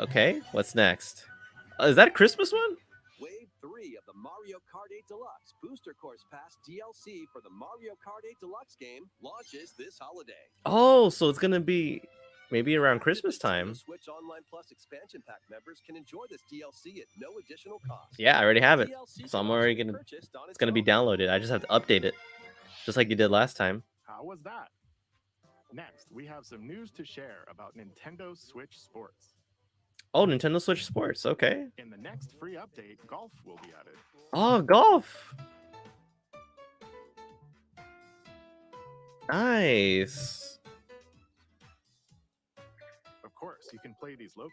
A: Okay, what's next? Is that a Christmas one?
G: Wave 3 of the Mario Kart 8 Deluxe Booster Course Pass DLC for the Mario Kart 8 Deluxe game launches this holiday.
A: Oh, so it's going to be maybe around Christmas time.
G: Nintendo Switch Online Plus expansion pack members can enjoy this DLC at no additional cost.
A: Yeah, I already have it.
G: DLC
A: So I'm
G: can
A: already
G: also be
A: going to,
G: purchased on
A: it's going to be
G: own.
A: downloaded. I just have to update it. Just like you did last time.
F: How was that? Next, we have some news to share about Nintendo Switch Sports.
A: Oh, Nintendo Switch Sports. Okay.
F: In the next free update, golf will be added.
A: Oh, golf. Nice.
F: Of course, you can play these locally.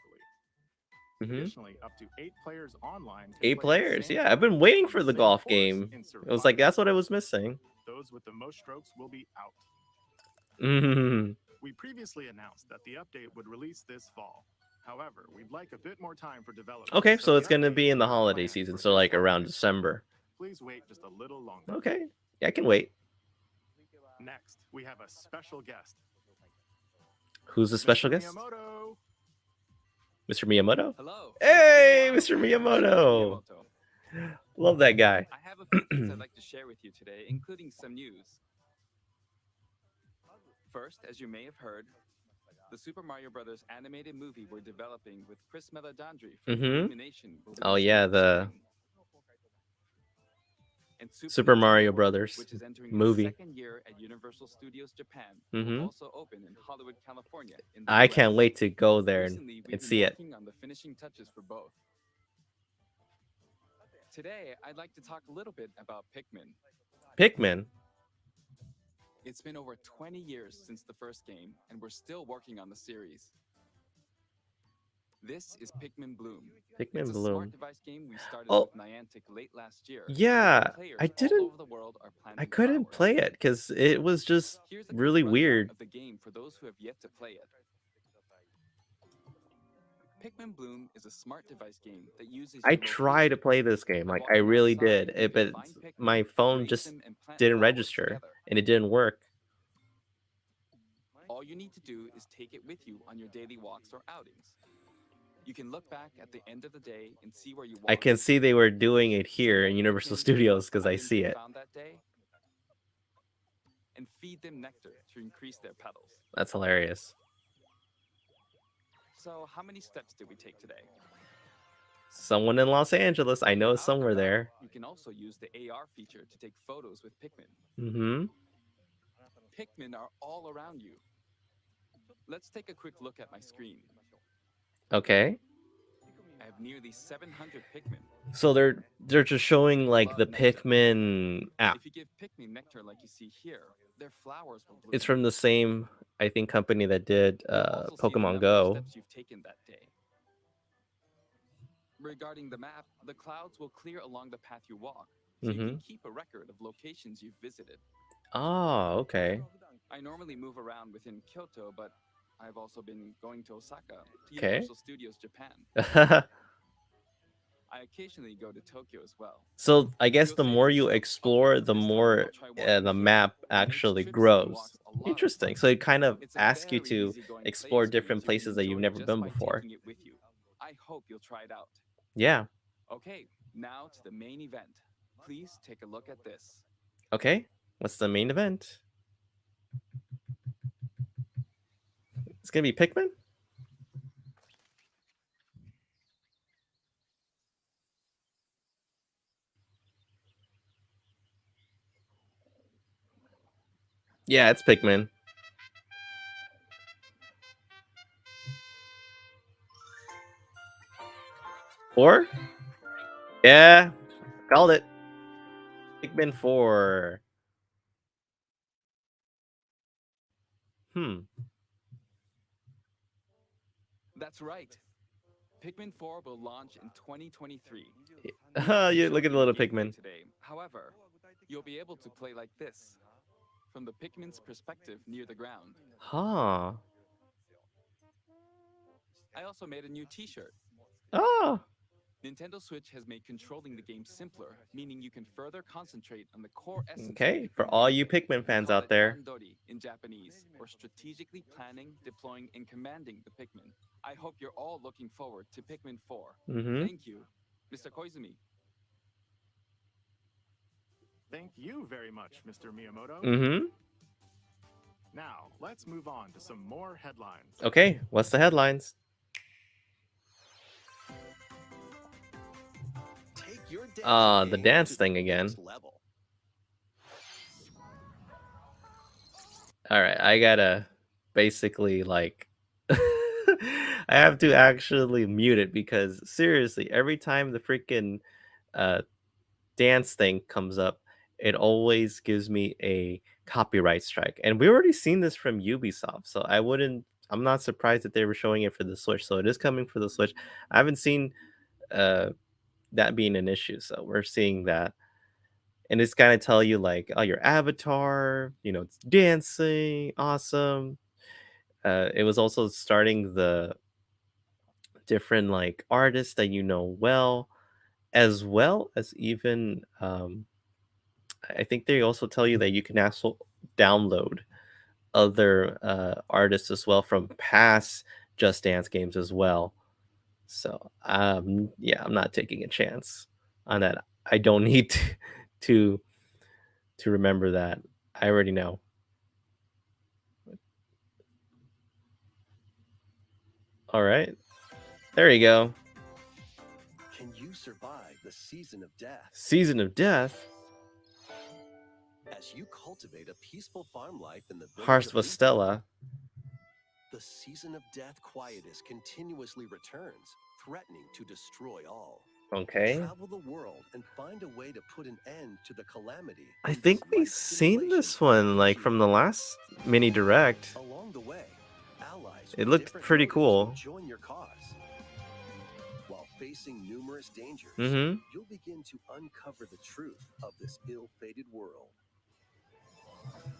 A: Mhm.
F: Additionally, up to 8 players online. can
A: 8
F: play at the
A: players.
F: same
A: Yeah, I've
F: time
A: been waiting
F: on
A: for the
F: same
A: golf
F: course
A: game.
F: in
A: It was like, that's what I
F: survival
A: was
F: mode.
A: missing.
F: Those with the most strokes will be out.
A: Mhm.
F: We previously announced that the update would release this fall. However, we'd like a bit more time for development.
A: Okay, so
F: the
A: it's going to
F: update
A: be in the
F: is not
A: holiday
F: planned
A: season,
F: for
A: so like
F: this fall.
A: around December.
F: Please wait just a little longer.
A: Okay, yeah, I can wait.
F: Next, we have a special guest.
A: Who's the special
F: Mr.
A: guest?
F: Miyamoto.
A: Mr. Miyamoto?
H: Hello.
A: Hey,
H: It's
A: Mr.
H: been a while.
A: Miyamoto.
H: Miyamoto.
A: Love that guy.
H: I have a few things I'd like to share with you today, including some news. First, as you may have heard, the Super Mario Bros. Animated movie we're developing with Chris Meledandri from Illumination will be
A: Oh,
H: released
A: yeah,
H: this
A: the
H: spring. And
A: Super Mario
H: Nintendo World,
A: Brothers
H: which is entering
A: movie.
H: its second year at Universal Studios Japan,
A: Mhm.
H: will also open in Hollywood, California. In the
A: I
H: US.
A: can't wait to go there
H: Recently, we've
A: and
H: been
A: see it.
H: working on the finishing touches for both. Today, I'd like to talk a little bit about Pikmin.
A: Pikmin.
H: It's been over 20 years since the first game, and we're still working on the series. This is Pikmin Bloom.
A: Pikmin
H: It's a
A: Bloom.
H: smart device game we started
A: Oh.
H: with Niantic late last year.
A: Yeah,
H: and players
A: I
H: all
A: didn't.
H: over the world are planning
A: I
H: for
A: couldn't
H: hours.
A: play it because it was just
H: Here's a quick
A: really
H: rundown
A: weird.
H: of the game for those who have yet to play it. Pikmin Bloom is a smart device game that uses
A: I
H: your
A: tried to
H: location.
A: play this game,
H: By
A: like I
H: walking
A: really
H: outside,
A: did,
H: you
A: it,
H: can
A: but
H: find Pikmin,
A: my phone
H: raise
A: just
H: them, and plant
A: didn't
H: flowers
A: register
H: together.
A: and it didn't work.
H: All you need to do is take it with you on your daily walks or outings. You can look back at the end of the day and see where you walked.
A: I can see they were doing it here
H: Select
A: in
H: the
A: Universal
H: Pikmin
A: Studios
H: based
A: because
H: on
A: I
H: items
A: see
H: you
A: it.
H: found that day, and feed them nectar to increase their petals.
A: That's hilarious.
H: So, how many steps did we take today?
A: Someone in Los Angeles, I know
H: Out
A: it's
H: and
A: somewhere
H: about,
A: there.
H: You can also use the AR feature to take photos with Pikmin.
A: Mm-hmm.
H: Pikmin are all around you. Let's take a quick look at my screen.
A: Okay.
H: I have nearly 700 Pikmin.
A: So they're just showing like the
H: Love nectar.
A: Pikmin app.
H: If you give Pikmin nectar like you see here, their flowers will bloom.
A: It's from the same, I think, company that did
H: You'll also see the
A: Pokemon
H: number of
A: Go.
H: steps you've taken that day. Regarding the map, the clouds will clear along the path you walk, so you can keep a record of locations you've visited.
A: Oh, okay.
H: I normally move around within Kyoto, but I've also been going to Osaka, to
A: Okay.
H: Universal Studios Japan. I occasionally go to Tokyo as well.
A: So I guess the more you explore, the more the map actually grows. Interesting. So it kind of asks you to explore different places that you've never been before.
H: I hope you'll try it out.
A: Yeah.
H: Okay, now to the main event. Please take a look at this.
A: Okay. What's the main event? It's gonna be Pikmin? Yeah, it's Pikmin. Four? Yeah, called it. Pikmin 4.
H: That's right. Pikmin 4 will launch in 2023.
A: You look at the little Pikmin.
H: Today. However, you'll be able to play like this, from the Pikmin's perspective near the ground.
A: Huh.
H: I also made a new t-shirt.
A: Oh.
H: NintendoSwitch has made controlling the game simpler, meaning you can further concentrate on the core essence.
A: Okay, for all you Pikmin fans out there.
H: Yandori in Japanese, or strategically planning, deploying, and commanding the Pikmin. I hope you're all looking forward to Pikmin 4. Thank you, Mr. Koizumi.
F: Thank you very much, Mr. Miyamoto. Now, let's move on to some more headlines.
A: Okay, what's the headlines? The dance thing again. All right, I gotta basically like I have to actually mute it because seriously, every time the freaking dance thing comes up, it always gives me a copyright strike. And we already seen this from Ubisoft, so I'm not surprised that they were showing it for the Switch. So it is coming for the Switch. I haven't seen that being an issue, so we're seeing that. And it's gonna tell you like, oh, your avatar, it's dancing, awesome. It was also starting the different like artists that well, as well as even I think they also tell you that you can also download other artists as well from past Just Dance games as well. So yeah, I'm not taking a chance on that. I don't need to remember that. I already know. All right. There you go.
G: Can you survive the season of death?
A: Season of Death?
G: As you cultivate a peaceful farm life in the
A: Harvestella.
G: The season of death quietus continuously returns, threatening to destroy all.
A: Okay.
G: Travel the world and find a way to put an end to the calamity.
A: I think we've seen this one like from the last mini direct.
G: Along the way, allies
A: it looked pretty cool.
G: Join your cause. While facing numerous dangers, you'll begin to uncover the truth of this ill-fated world.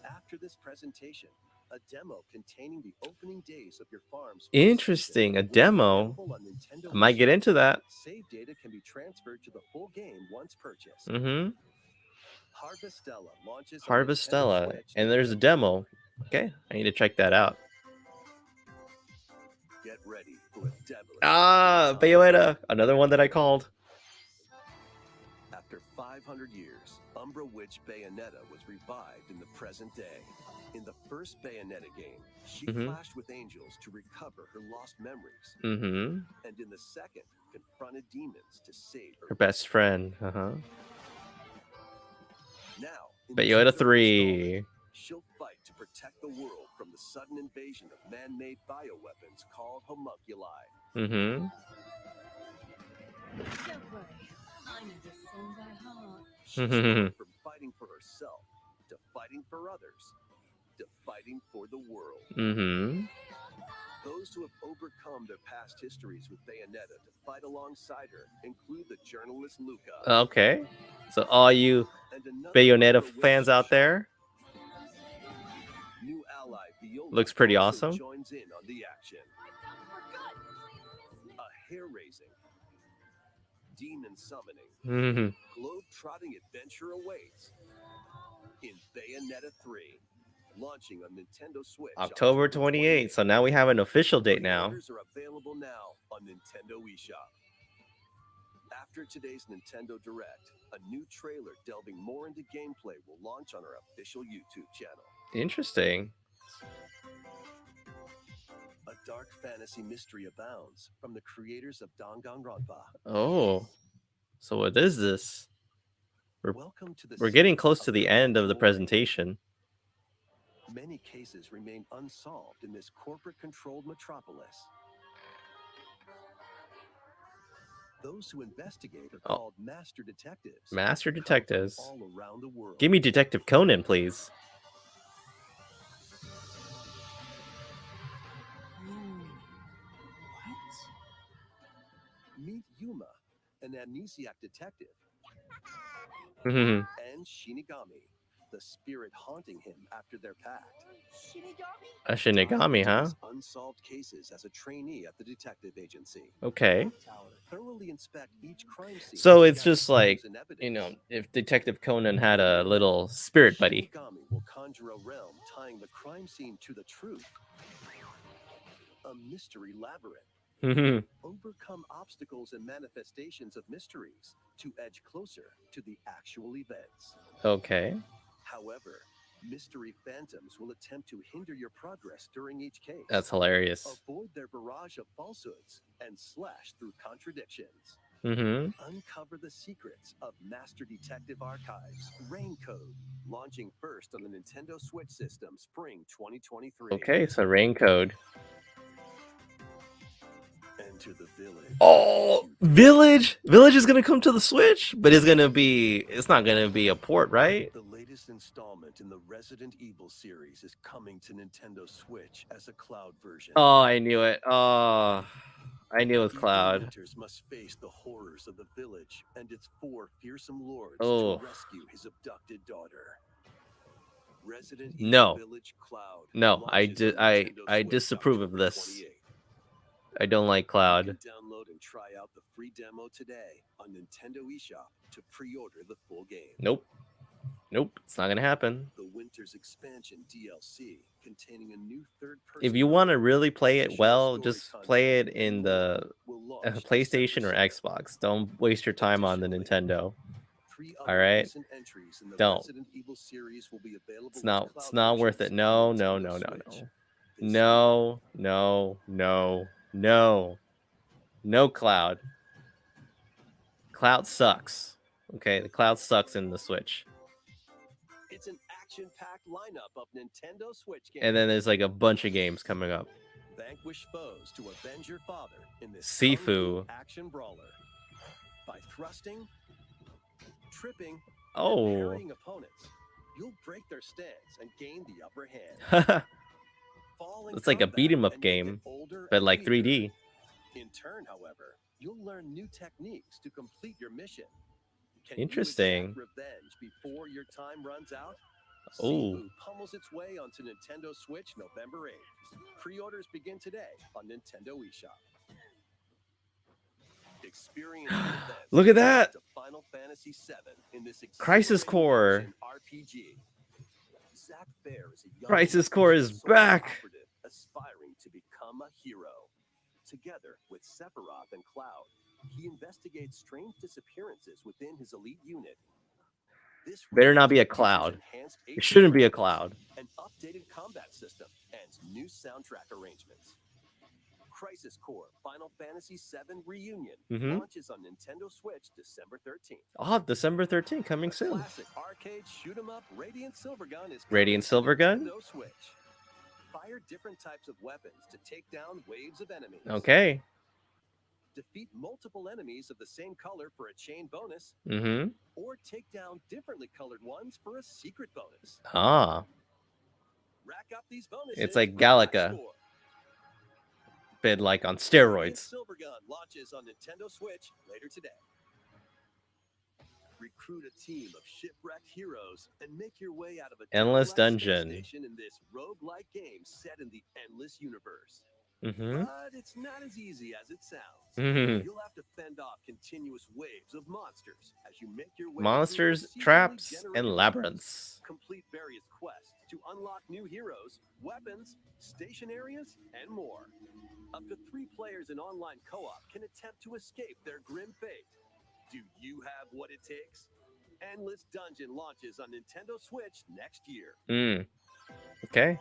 G: After this presentation, a demo containing the opening days of your farm's
A: interesting, a demo. I might get into that.
G: Save data can be transferred to the full game once purchased. Harvestella launches
A: Harvestella, and there's a demo. Okay, I need to check that out.
G: Get ready for a devilish
A: Beyonetta, another one that I called.
G: After 500 years, Umbra Witch Beyonetta was revived in the present day. In the first Beyonetta game, she clashed with angels to recover her lost memories. And in the second, confronted demons to save her
A: best friend.
G: Now,
A: Beyonetta 3.
G: She'll fight to protect the world from the sudden invasion of man-made bioweapons called homunculi.
B: Don't worry, I know this song by heart.
G: She's gone from fighting for herself to fighting for others to fighting for the world. Those who have overcome their past histories with Beyonetta to fight alongside her include the journalist Luca.
A: Okay, so all you Beyonetta fans out there,
G: new ally Viola
A: looks pretty awesome.
G: Joins in on the action. A hair-raising, demon summoning, globe-trotting adventure awaits in Bayonetta 3, launching on NintendoSwitch
A: October 28th. So now we have an official date now.
G: Orders are available now on Nintendo eShop. After today's Nintendo Direct, a new trailer delving more into gameplay will launch on our official YouTube channel.
A: Interesting.
G: A dark fantasy mystery abounds from the creators of Danganronpa.
A: Oh, so what is this?
G: Welcome to the
A: We're getting
G: secret
A: close to the end of the
G: world.
A: presentation.
G: Many cases remain unsolved in this corporate-controlled metropolis. Those who investigate are called Master Detectives.
A: Master Detectives.
G: All around the world.
A: Give me Detective Conan, please.
G: Meet Yuma, an amnesiac detective,
A: Mhm.
G: and Shinigami, the spirit haunting him after their pact.
A: A Shinigami, huh?
G: Unsolved cases as a trainee at the detective agency.
A: Okay.
G: Thoroughly inspect each crime scene.
A: So it's just like, you know, if Detective Conan had a little spirit buddy.
G: Shinigami will conjure a realm tying the crime scene to the truth. A mystery labyrinth.
A: Mhm.
G: Overcome obstacles and manifestations of mysteries to edge closer to the actual events.
A: Okay.
G: However, mystery phantoms will attempt to hinder your progress during each case.
A: That's hilarious.
G: Avoid their barrage of falsehoods and slash through contradictions.
A: Mhm.
G: Uncover the secrets of Master Detective Archives, RainCode, launching first on the NintendoSwitch system spring 2023.
A: Okay, so RainCode.
G: Enter the village.
A: Oh, Village! Village is gonna come to the Switch, but it's not gonna be a port, right?
G: The latest installment in the Resident Evil series is coming to Nintendo Switch as a cloud version.
A: Oh, I knew it. Oh, I knew it was
G: Evil
A: Cloud.
G: Winters must face the horrors of the village and its 4 fearsome lords
A: Oh.
G: to rescue his abducted daughter. Resident
A: No.
G: Evil Village Cloud.
A: No, I
G: launches on Nintendo
A: I
G: Switch
A: disapprove of
G: October
A: this.
G: 28th.
A: I don't like
G: You
A: Cloud.
G: can download and try out the free demo today on Nintendo eShop to pre-order the full game.
A: Nope. Nope, it's not gonna happen.
G: The Winter's Expansion DLC containing a new third-person.
A: If you want to really play it
G: additional
A: well,
G: story
A: just
G: content,
A: play it
G: and
A: in
G: more
A: the
G: will launch
A: PlayStation or
G: December 7th.
A: Xbox. Don't waste your time on the Nintendo.
G: 3
A: All
G: other
A: right?
G: recent entries in the
A: Don't.
G: Resident Evil series will be available
A: It's
G: with
A: not
G: cloud
A: worth it.
G: versions
A: No,
G: on
A: no,
G: Nintendo
A: no, no,
G: Switch
A: no.
G: this
A: No, no, no, no. No Cloud. Cloud sucks. Okay, the Cloud sucks in the Switch.
G: It's an action-packed lineup of Nintendo Switch games.
A: And then there's like a bunch of games coming up.
G: Vanquish foes to avenge your father in this
A: Sifu.
G: kung fu action brawler. By thrusting, tripping,
A: Oh.
G: and parrying opponents, you'll break their stance and gain the upper hand. Fall in
A: It's like a
G: combat
A: beat 'em up
G: and you'll get
A: game,
G: older
A: but
G: and
A: like
G: weaker.
A: 3D.
G: In turn, however, you'll learn new techniques to complete your mission. Can
A: Interesting.
G: you exact revenge before your time runs out?
A: Ooh.
G: Sifu pummels its way onto Nintendo Switch November 8th. Pre-orders begin today on Nintendo eShop. Experience the events
A: Look at that!
G: to Final Fantasy VII in this
A: Crisis
G: exhilarating
A: Core.
G: action RPG. Zack Fair is a young
A: Crisis Core is
G: soldier
A: back.
G: operative aspiring to become a hero. Together with Sephiroth and Cloud, he investigates strange disappearances within his elite unit. This
A: Better not be a
G: features
A: Cloud.
G: enhanced
A: It shouldn't be a
G: graphics,
A: Cloud.
G: an updated combat system, and new soundtrack arrangements. Crisis Core Final Fantasy VII Reunion launches on Nintendo Switch December 13th.
A: Oh, December 13th, coming
G: The
A: soon.
G: classic arcade shoot 'em up Radiant Silvergun is
A: Radiant
G: coming to
A: Silvergun?
G: Nintendo Switch. Fire different types of weapons to take down waves of enemies.
A: Okay.
G: Defeat multiple enemies of the same color for a chain bonus,
A: Mm-hmm.
G: or take down differently colored ones for a secret bonus.
A: Ah.
G: Rack up these bonuses.
A: It's like
G: with
A: Galaga.
G: Score.
A: Been like on
G: Radiant
A: steroids.
G: Silvergun launches on Nintendo Switch later today. Recruit a team of shipwrecked heroes and make your way out of a
A: Endless
G: terrorized space
A: dungeon.
G: station in this roguelike game set in the endless universe. But it's not as easy as it sounds. You'll have to fend off continuous waves of monsters as you make your way
A: Monsters,
G: through procedurally
A: traps,
G: generated
A: and
G: levels.
A: labyrinths.
G: Complete various quests to unlock new heroes, weapons, station areas, and more. Up to 3 players in online co-op can attempt to escape their grim fate. Do you have what it takes? Endless Dungeon launches on NintendoSwitch next year.
A: Okay.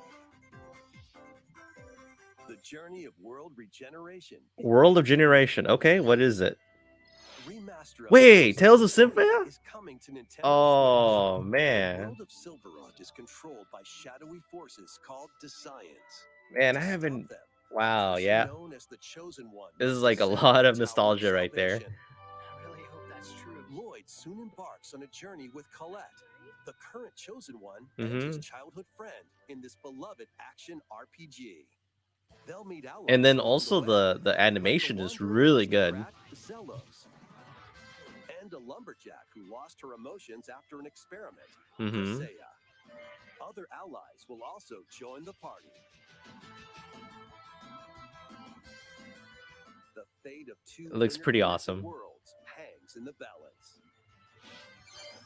G: The Journey of World Regeneration.
A: World of Generation. Okay, what is it?
G: Remaster of
A: Wait,
G: Tales
A: Tales of Symphonia?
G: is coming to Nintendo
A: Oh,
G: Switch. The
A: man.
G: world of Silverrot is controlled by shadowy forces called Descience.
A: Man,
G: To
A: I
G: stop
A: haven't...
G: them,
A: Wow,
G: person
A: yeah.
G: known as the Chosen One
A: This
G: must
A: is like a
G: ascend
A: lot
G: the
A: of
G: Tower
A: nostalgia right there.
G: Salvation.
D: I really hope that's true.
G: Lloyd soon embarks on a journey with Colette, the current Chosen One, and his childhood friend in this beloved action RPG. They'll meet allies
A: And then
G: along
A: also
G: the way,
A: the
G: like
A: animation is
G: wandering
A: really good.
G: aristocrat Zelos, and a lumberjack who lost her emotions after an experiment, Priscilla. Other allies will also join the party. The fate of 2
A: It looks pretty
G: interconnected
A: awesome.
G: worlds hangs in the balance.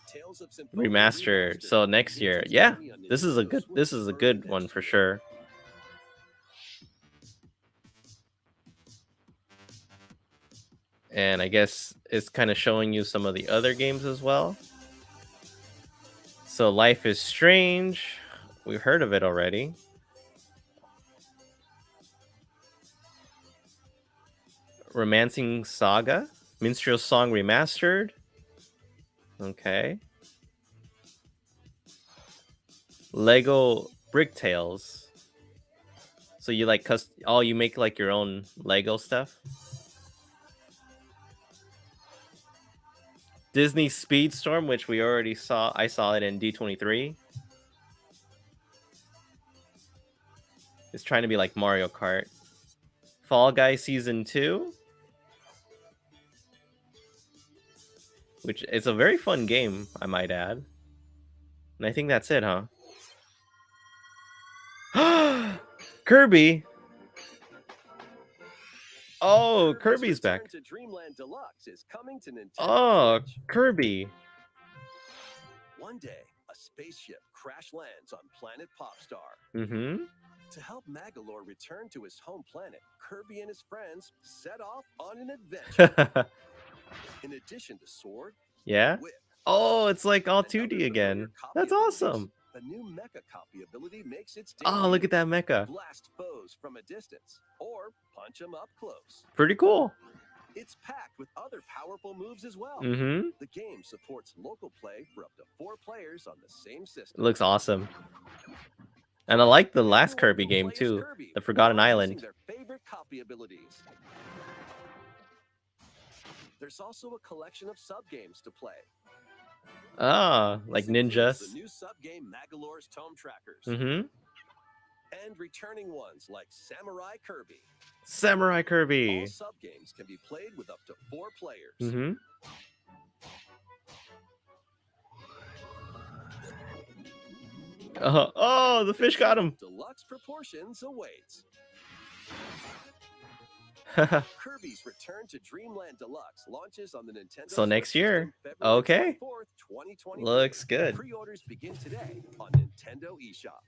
G: Tales of Symphonia
A: Remastered. So next year. Yeah. This is a good one for sure. And I guess it's kind of showing you some of the other games as well. So Life is Strange. We've heard of it already. Romancing Saga. Minstrel Song Remastered. Okay. Lego Brick Tales. So you like you make like your own Lego stuff? Disney Speedstorm, which we already saw. I saw it in D23. It's trying to be like Mario Kart. Fall Guys Season 2. Which is a very fun game, I might add. And I think that's it, huh? Kirby! Oh, Kirby's back.
G: To Dreamland Deluxe is coming to Nintendo
A: Oh,
G: Switch.
A: Kirby.
G: One day, a spaceship crash lands on planet Popstar. To help Magalore return to his home planet, Kirby and his friends set off on an adventure. In addition to sword,
A: Yeah?
G: whip,
A: Oh, it's like all
G: and other
A: 2D
G: familiar
A: again.
G: copy
A: That's
G: abilities,
A: awesome.
G: a new mecha copy ability makes its
A: Oh, look at that
G: debut.
A: mecha.
G: Blast foes from a distance, or punch them up close.
A: Pretty cool.
G: It's packed with other powerful moves as well. The game supports local play for up to 4 players on the same
A: It
G: system.
A: looks awesome. And I like the last
G: Everyone
A: Kirby
G: will
A: game
G: play as
A: too.
G: Kirby,
A: The Forgotten
G: while using
A: Island.
G: their favorite copy abilities. There's also a collection of sub-games to play.
A: Ah, like
G: This includes
A: ninjas.
G: The new sub-game Magalore's Tome Trackers. And returning ones like Samurai Kirby.
A: Samurai Kirby.
G: All sub-games can be played with up to 4 players.
A: Oh, the fish got him.
G: Deluxe proportions awaits. Kirby's Return to Dreamland Deluxe launches on the Nintendo
A: So next
G: Switch
A: year.
G: system February
A: Okay.
G: 24th, 2023.
A: Looks good.
G: Pre-orders begin today on Nintendo eShop.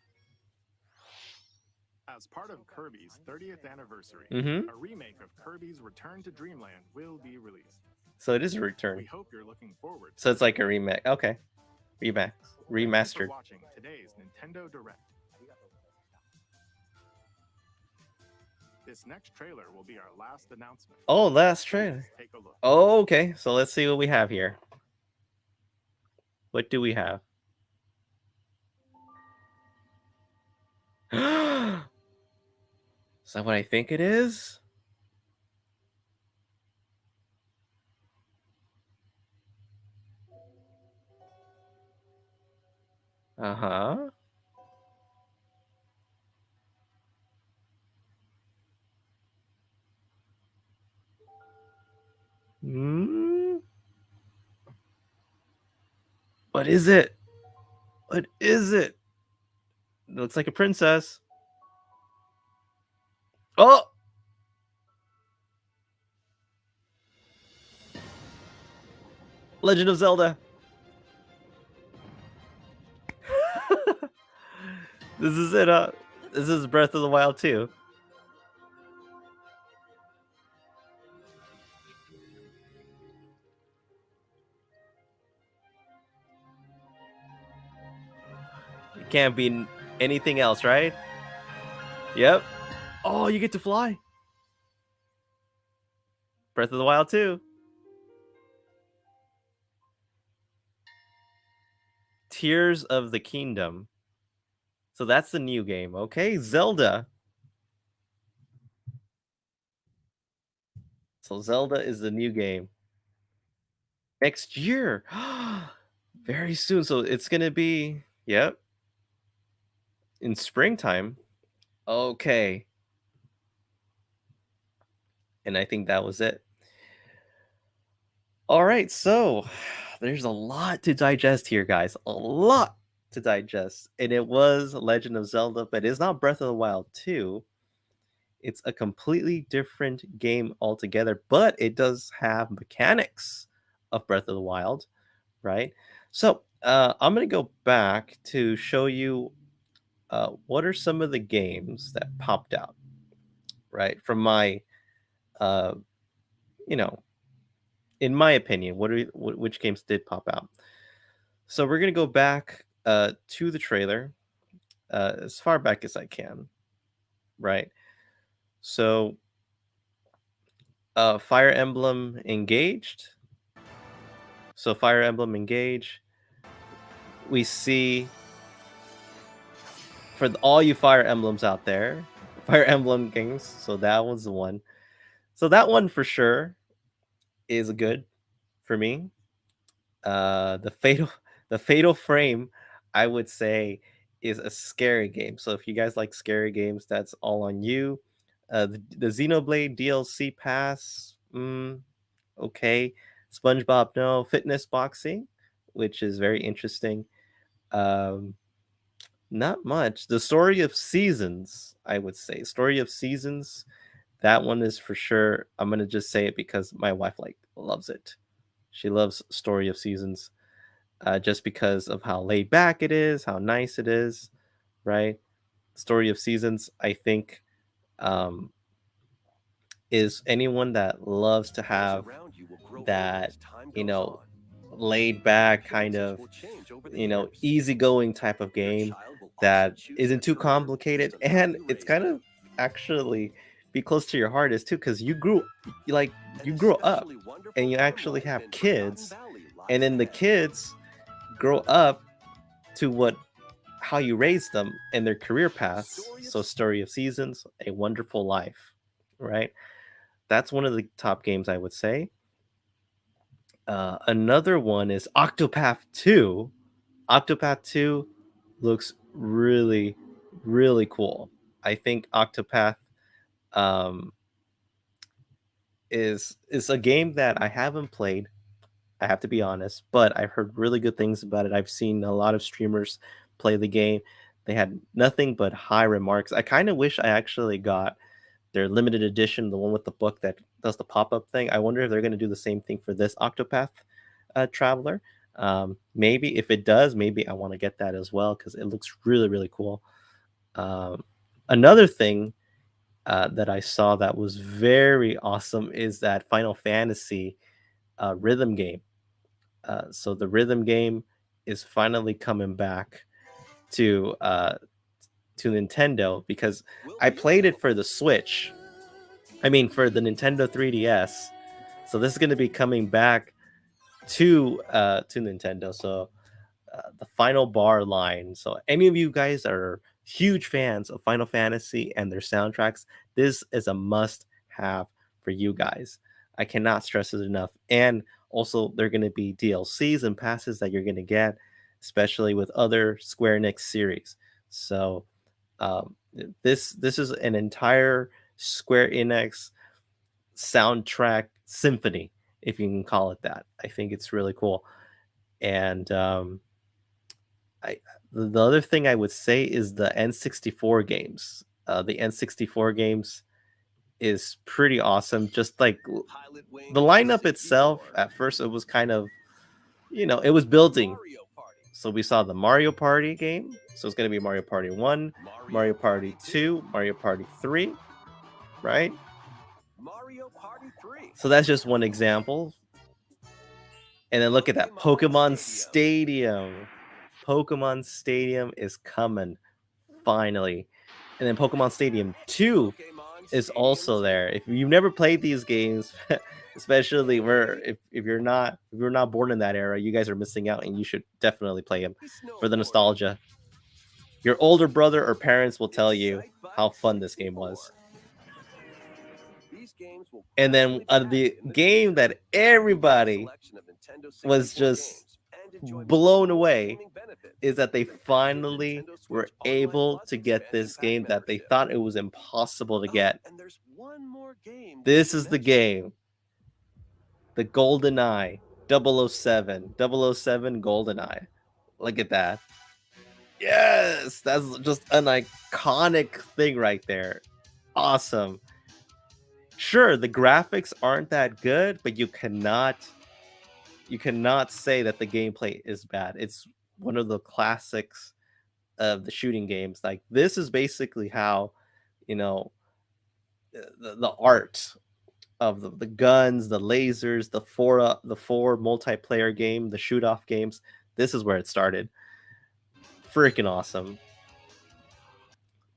F: As part of Kirby's 30th anniversary,
A: Mhm.
F: a remake of Kirby's Return to Dreamland will be released.
A: So it is a
F: We
A: return.
F: hope you're looking forward.
A: So it's like a remake. Okay. Remax.
F: Thank you for
A: Remastered.
F: watching today's Nintendo Direct. This next trailer will be our last announcement.
A: Oh, last trailer.
F: Please take a look.
A: Oh, okay. So let's see what we have here. What do we have? Is that what I think it is? Uh-huh. What is it? What is it? It looks like a princess. Oh, Legend of Zelda. This is it. This is Breath of the Wild 2. It can't be anything else, right? Yep. Oh, you get to fly. Breath of the Wild 2. Tears of the Kingdom. So that's the new game. Okay, Zelda. So Zelda is the new game. Next year. Very soon. So it's going to be, yep, in springtime. Okay. And I think that was it. All right, so there's a lot to digest here, guys. A lot to digest. And it was Legend of Zelda, but it's not Breath of the Wild 2. It's a completely different game altogether, but it does have mechanics of Breath of the Wild, right? So I'm going to go back to show you what are some of the games that popped out, right? From my, you know, in my opinion, which games did pop out? So we're gonna go back to the trailer as far back as I can, right? So Fire Emblem Engaged. So Fire Emblem Engage. We see for all you Fire Emblems out there, Fire Emblem games. So that was the one. So that one for sure is good for me. The Fatal Frame, I would say, is a scary game. So if you guys like scary games, that's all on you. The Xenoblade DLC pass, okay. SpongeBob No Fitness Boxing, which is very interesting. Not much. The Story of Seasons, I would say. Story of Seasons, that one is for sure. I'm gonna just say it because my wife loves it. She loves Story of Seasons. Just because of how laid back it is, how nice it is, right? Story of Seasons, I think, is anyone that loves to have that, laid back kind of, easygoing type of game that isn't too complicated, and it's kind of actually be close to your heart is too, because you grew up and you actually have kids, and then the kids grow up to how you raise them and their career paths. So Story of Seasons, A Wonderful Life, right? That's one of the top games, I would say. Another one is Octopath 2. Octopath 2 looks really, really cool. I think Octopath is a game that I haven't played, I have to be honest, but I've heard really good things about it. I've seen a lot of streamers play the game. They had nothing but high remarks. I kind of wish I actually got their limited edition, the one with the book that does the pop-up thing. I wonder if they're going to do the same thing for this Octopath Traveler. Maybe if it does, maybe I want to get that as well because it looks really, really cool. Another thing that I saw that was very awesome is that Final Fantasy rhythm game. So the rhythm game is finally coming back to Nintendo because I played it for the Switch. I mean, for the Nintendo 3DS. So this is going to be coming back to Nintendo. So the Final Bar line. So any of you guys are huge fans of Final Fantasy and their soundtracks, this is a must-have for you guys. I cannot stress it enough. And also, there are going to be DLCs and passes that you're going to get, especially with other Square Enix series. So this is an entire Square Enix soundtrack symphony, if you can call it that. I think it's really cool. And the other thing I would say is the N64 games. The N64 games is pretty awesome. Just like the lineup itself, at first it was kind of you know, it was building.
G: Mario Party.
A: So we saw the Mario Party game. So it's going to be Mario Party 1, Mario Party 2, Mario Party 3, right?
G: Mario Party 3.
A: So that's just one example. And then look at that, Pokemon Stadium. Pokemon Stadium is coming, finally. And then Pokemon Stadium 2 is also there. If you've never played these games, especially if you're not born in that era, you guys are missing out, and you should definitely play them for the nostalgia. Your older brother or parents will tell you how fun this game was. And then the game that everybody was just blown away is that they finally were able to get this game that they thought it was impossible to get. This is the game. The GoldenEye 007. 007 GoldenEye. Look at that. Yes! That's just an iconic thing right there. Awesome. Sure, the graphics aren't that good, but you cannot say that the gameplay is bad. It's one of the classics of the shooting games. Like, this is basically how, you know, the art of the guns, the lasers, the four multiplayer game, the shoot off games. This is where it started. Freaking awesome.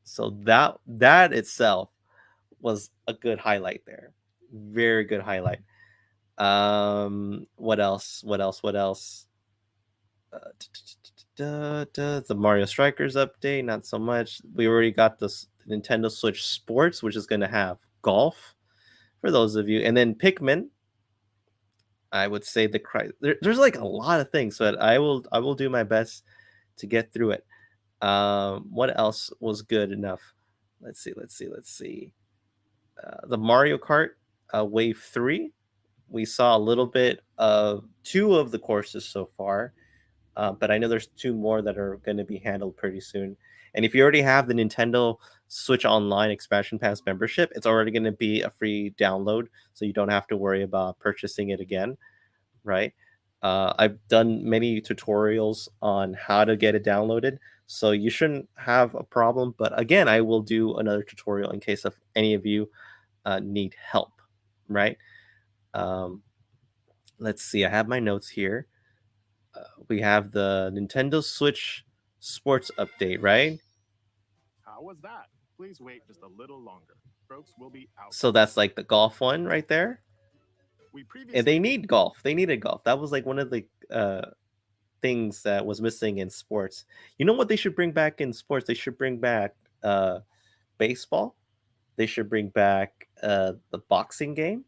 A: So that itself was a good highlight there. Very good highlight. What else? The Mario Strikers update, not so much. We already got the Nintendo Switch Sports, which is going to have golf for those of you, and then Pikmin. I would say there's like a lot of things, but I will do my best to get through it. What else was good enough? Let's see. The Mario Kart Wave 3. We saw a little bit of 2 of the courses so far, but I know there's 2 more that are going to be handled pretty soon. And if you already have the Nintendo Switch Online Expansion Pass membership, it's already going to be a free download, so you don't have to worry about purchasing it again, right? I've done many tutorials on how to get it downloaded, so you shouldn't have a problem. But again, I will do another tutorial in case of any of you need help, right? Let's see. I have my notes here. We have the Nintendo Switch Sports update, right?
F: How was that? Please wait just a little longer. Folks will be out.
A: So that's like the golf one right there. And they need golf. They needed golf. That was like one of the things that was missing in sports. You know what they should bring back in sports? They should bring back baseball. They should bring back the boxing game,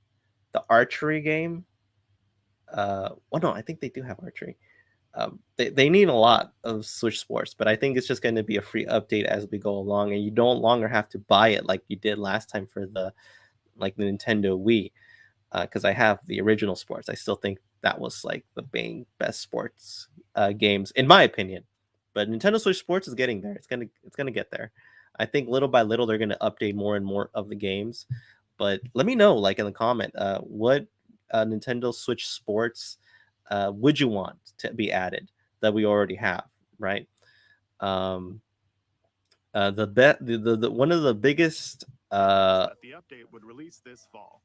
A: the archery game. Well, no, I think they do have archery. They need a lot of Switch Sports, but I think it's just going to be a free update as we go along, and you don't longer have to buy it like you did last time for the Nintendo Wii. Because I have the original sports. I still think that was like the best sports games, in my opinion. But Nintendo Switch Sports is getting there. It's gonna get there. I think little by little they're gonna update more and more of the games. But let me know, like in the comment, what Nintendo Switch Sports would you want to be added that we already have, right? The one of the biggest
F: the update would release this fall.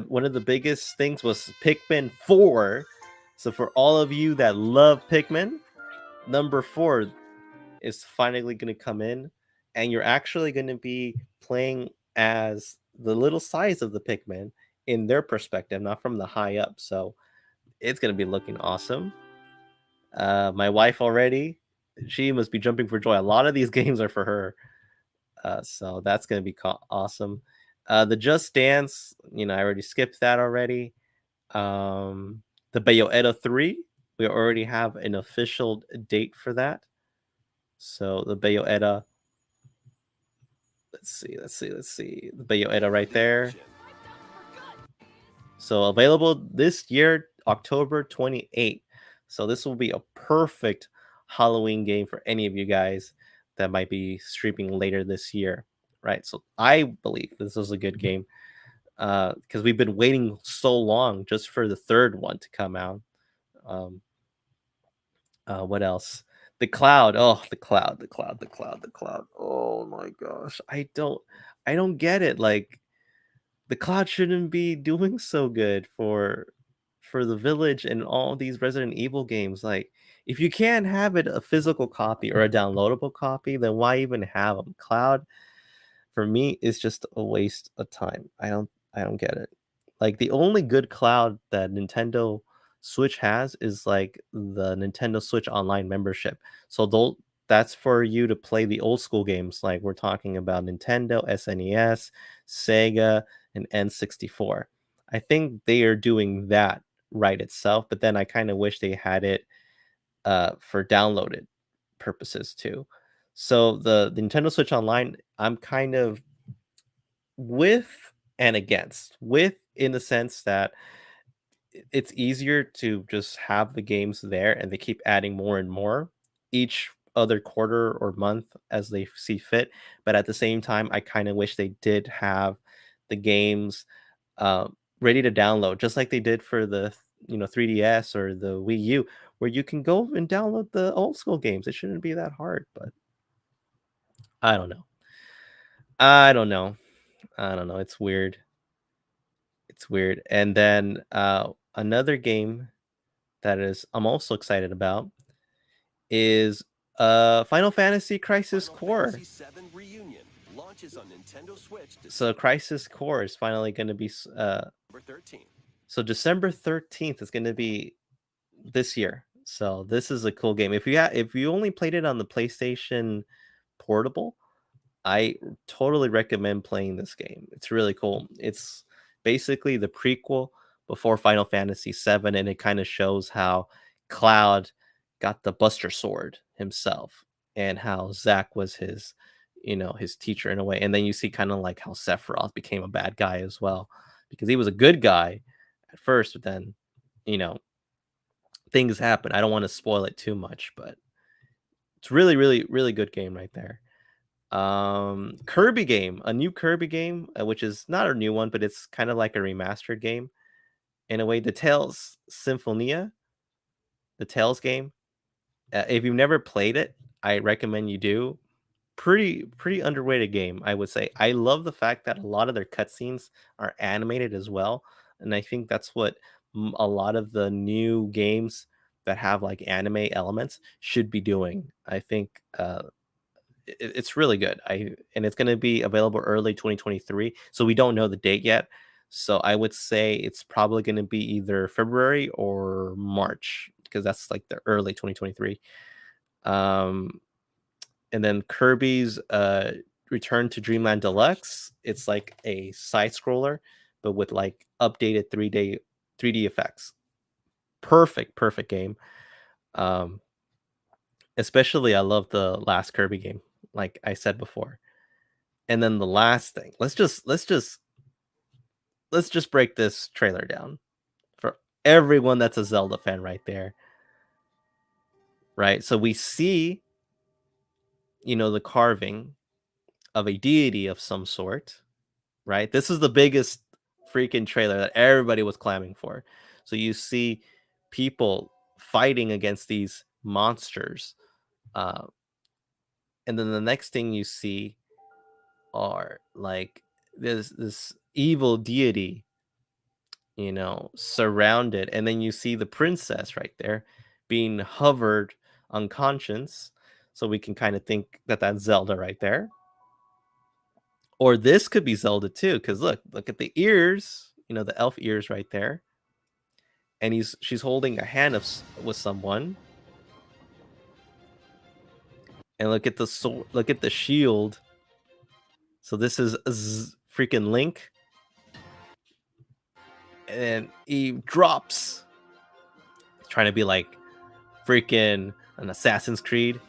A: One of the biggest things was Pikmin 4. So for all of you that love Pikmin, number 4 is finally going to come in, and you're actually going to be playing as the little size of the Pikmin in their perspective, not from the high up. So it's going to be looking awesome. My wife already, she must be jumping for joy. A lot of these games are for her. So that's going to be awesome. The Just Dance, I already skipped that already. The Beyonetta 3, we already have an official date for that. So the Beyonetta, let's see. The Beyonetta right there. So available this year, October 28th. So this will be a perfect Halloween game for any of you guys that might be streaming later this year. Right, so I believe this is a good game because we've been waiting so long just for the third one to come out. What else? The cloud. Oh, the cloud. Oh my gosh. I don't get it. Like, the cloud shouldn't be doing so good for the village and all these Resident Evil games. Like, if you can't have it a physical copy or a downloadable copy, then why even have them? Cloud, for me, is just a waste of time. I don't get it. Like, the only good cloud that Nintendo Switch has is like the Nintendo Switch Online membership. So that's for you to play the old school games. Like, we're talking about Nintendo, SNES, Sega, and N64. I think they are doing that right itself, but then I kind of wish they had it for downloaded purposes too. So the Nintendo Switch Online, I'm kind of with and against. With, in the sense that it's easier to just have the games there and they keep adding more and more each other quarter or month as they see fit. But at the same time, I kind of wish they did have the games ready to download, just like they did for the 3DS or the Wii U, where you can go and download the old school games. It shouldn't be that hard, but I don't know. I don't know. I don't know. It's weird. It's weird. And then another game that is I'm also excited about is Final Fantasy Crisis Core.
G: Fantasy VII Reunion launches on Nintendo Switch
A: So Crisis Core is finally going to be
G: December 13th.
A: so December 13th is going to be this year. So this is a cool game. If you only played it on the PlayStation Portable, I totally recommend playing this game. It's really cool. It's basically the prequel before Final Fantasy VII, and it kind of shows how Cloud got the Buster Sword himself, and how Zack was his teacher in a way. And then you see kind of like how Sephiroth became a bad guy as well, because he was a good guy at first, but then things happen. I don't want to spoil it too much, but it's really, really, really good game right there. Kirby game, a new Kirby game, which is not a new one, but it's kind of like a remastered game in a way. The Tales Symphonia, the Tales game. If you've never played it, I recommend you do. Pretty underrated game, I would say. I love the fact that a lot of their cutscenes are animated as well, and I think that's what a lot of the new games that have like anime elements should be doing. I think it's really good. And it's going to be available early 2023, so we don't know the date yet. So I would say it's probably going to be either February or March, because that's like the early 2023. And then Kirby's Return to Dreamland Deluxe. It's like a side scroller, but with like updated 3D effects. Perfect game. Especially I love the last Kirby game, like I said before. And then the last thing, let's just break this trailer down for everyone that's a Zelda fan right there. Right? So we see the carving of a deity of some sort, right? This is the biggest freaking trailer that everybody was clamoring for. So you see people fighting against these monsters. And then the next thing you see are like this evil deity, surrounded. And then you see the princess right there being hovered unconscious. So we can kind of think that that's Zelda right there. Or this could be Zelda too, because look at the ears, the elf ears right there. And she's holding a hand with someone. And look at the sword, look at the shield. So this is freaking Link. And he drops. He's trying to be like freaking an Assassin's Creed.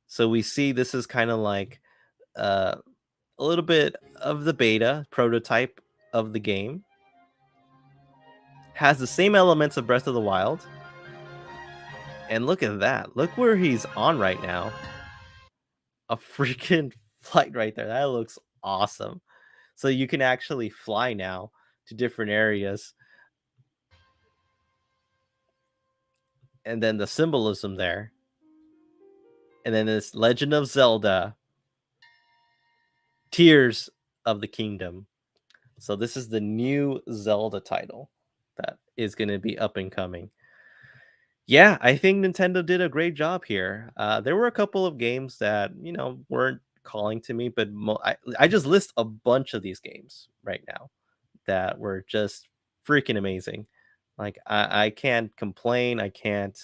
A: So we see this is kind of like a little bit of the beta prototype of the game. Has the same elements of Breath of the Wild. And look at that. Look where he's on right now. A freaking flight right there. That looks awesome. So you can actually fly now to different areas. and then the symbolism there, and then this Legend of Zelda Tears of the Kingdom. So this is the new Zelda title that is going to be up and coming. Yeah, I think Nintendo did a great job here. There were a couple of games that, weren't calling to me, but I just list a bunch of these games right now that were just freaking amazing. Like I can't complain. I can't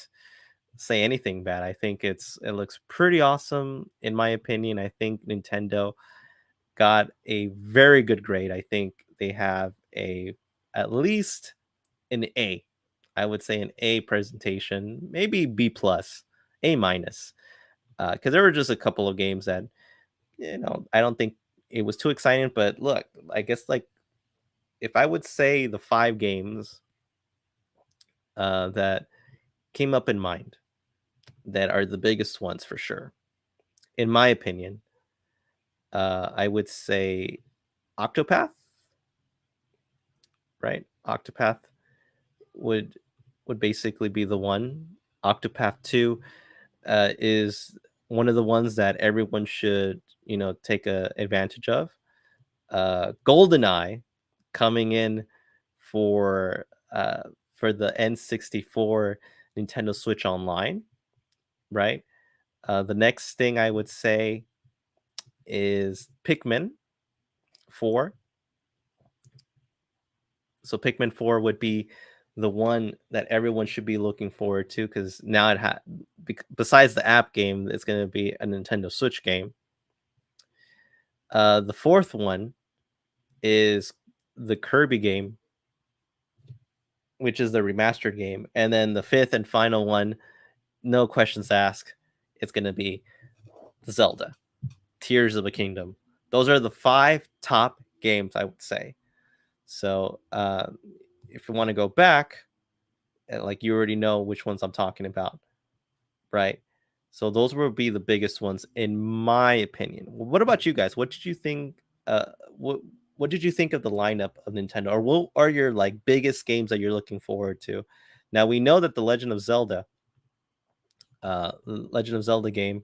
A: say anything bad. I think it looks pretty awesome in my opinion. I think Nintendo got a very good grade. I think they have at least an A. I would say an A presentation, maybe B plus, A minus, because there were just a couple of games that I don't think it was too exciting. But look, I guess like if I would say the 5 games that came up in mind that are the biggest ones for sure, in my opinion, I would say Octopath, right? Octopath would basically be the one. Octopath 2 is one of the ones that everyone should, take advantage of. GoldenEye coming in for the N64 Nintendo Switch Online, right? The next thing I would say is Pikmin 4. So Pikmin 4 would be the one that everyone should be looking forward to, because now besides the app game, it's going to be a Nintendo Switch game. The fourth one is the Kirby game, which is the remastered game. And then the fifth and final one, no questions asked, it's going to be the Zelda Tears of the Kingdom. Those are the 5 top games, I would say. So if you want to go back, like you already know which ones I'm talking about, right? So those will be the biggest ones in my opinion. What about you guys? What did you think? What did you think of the lineup of Nintendo, or what are your like biggest games that you're looking forward to? Now we know that the Legend of Zelda game,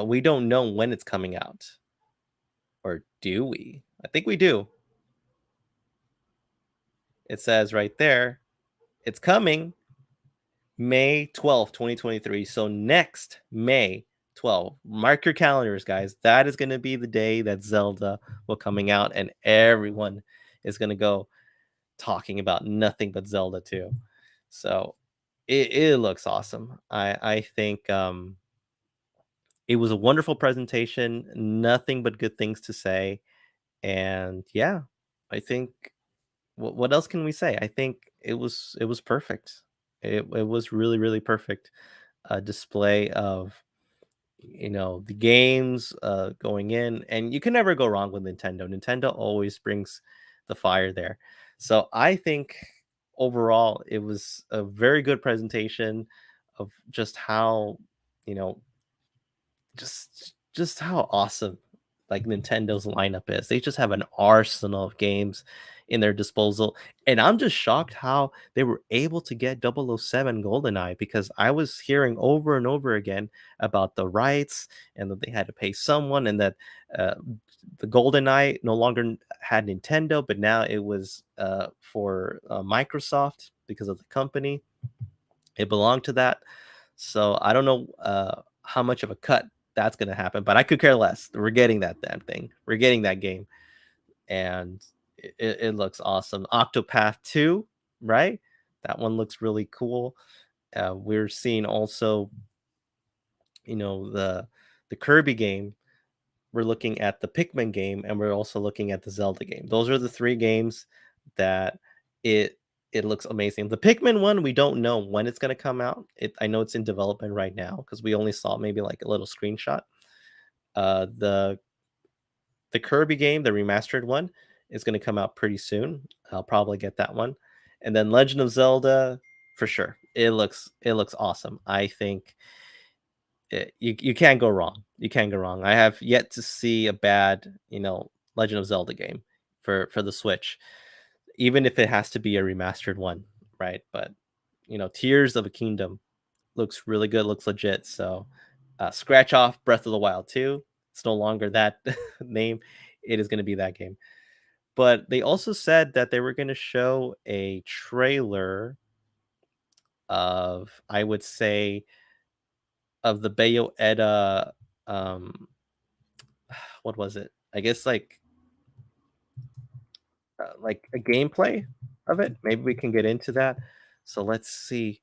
A: we don't know when it's coming out, or do we? I think we do. It says right there, it's coming May 12th, 2023. So next May 12th, mark your calendars, guys. That is going to be the day that Zelda will coming out, and everyone is going to go talking about nothing but Zelda too. So it looks awesome. I think it was a wonderful presentation. Nothing but good things to say. And yeah, I think what else can we say? I think it was perfect. It was really, really perfect display of the games going in, and you can never go wrong with Nintendo always brings the fire there. So I think overall it was a very good presentation of just how just how awesome like Nintendo's lineup is. They just have an arsenal of games in their disposal, and I'm just shocked how they were able to get 007 GoldenEye, because I was hearing over and over again about the rights and that they had to pay someone, and that the GoldenEye no longer had Nintendo, but now it was for Microsoft because of the company. It belonged to that. So I don't know how much of a cut that's going to happen, but I could care less. We're getting that damn thing. We're getting that game, and it looks awesome. Octopath 2, right? That one looks really cool. We're seeing also, the Kirby game. We're looking at the Pikmin game, and we're also looking at the Zelda game. Those are the 3 games that it looks amazing. The Pikmin one, we don't know when it's going to come out. I know it's in development right now because we only saw maybe like a little screenshot. The Kirby game, the remastered one, is going to come out pretty soon. I'll probably get that one. And then Legend of Zelda, for sure. It looks awesome. I think you can't go wrong. You can't go wrong. I have yet to see a bad, Legend of Zelda game for the Switch, even if it has to be a remastered one, right? But Tears of a Kingdom looks really good, looks legit. So scratch off Breath of the Wild 2. It's no longer that name. It is going to be that game. But they also said that they were going to show a trailer of, I would say, of the Beyonetta, what was it? I guess like a gameplay of it. Maybe we can get into that. So let's see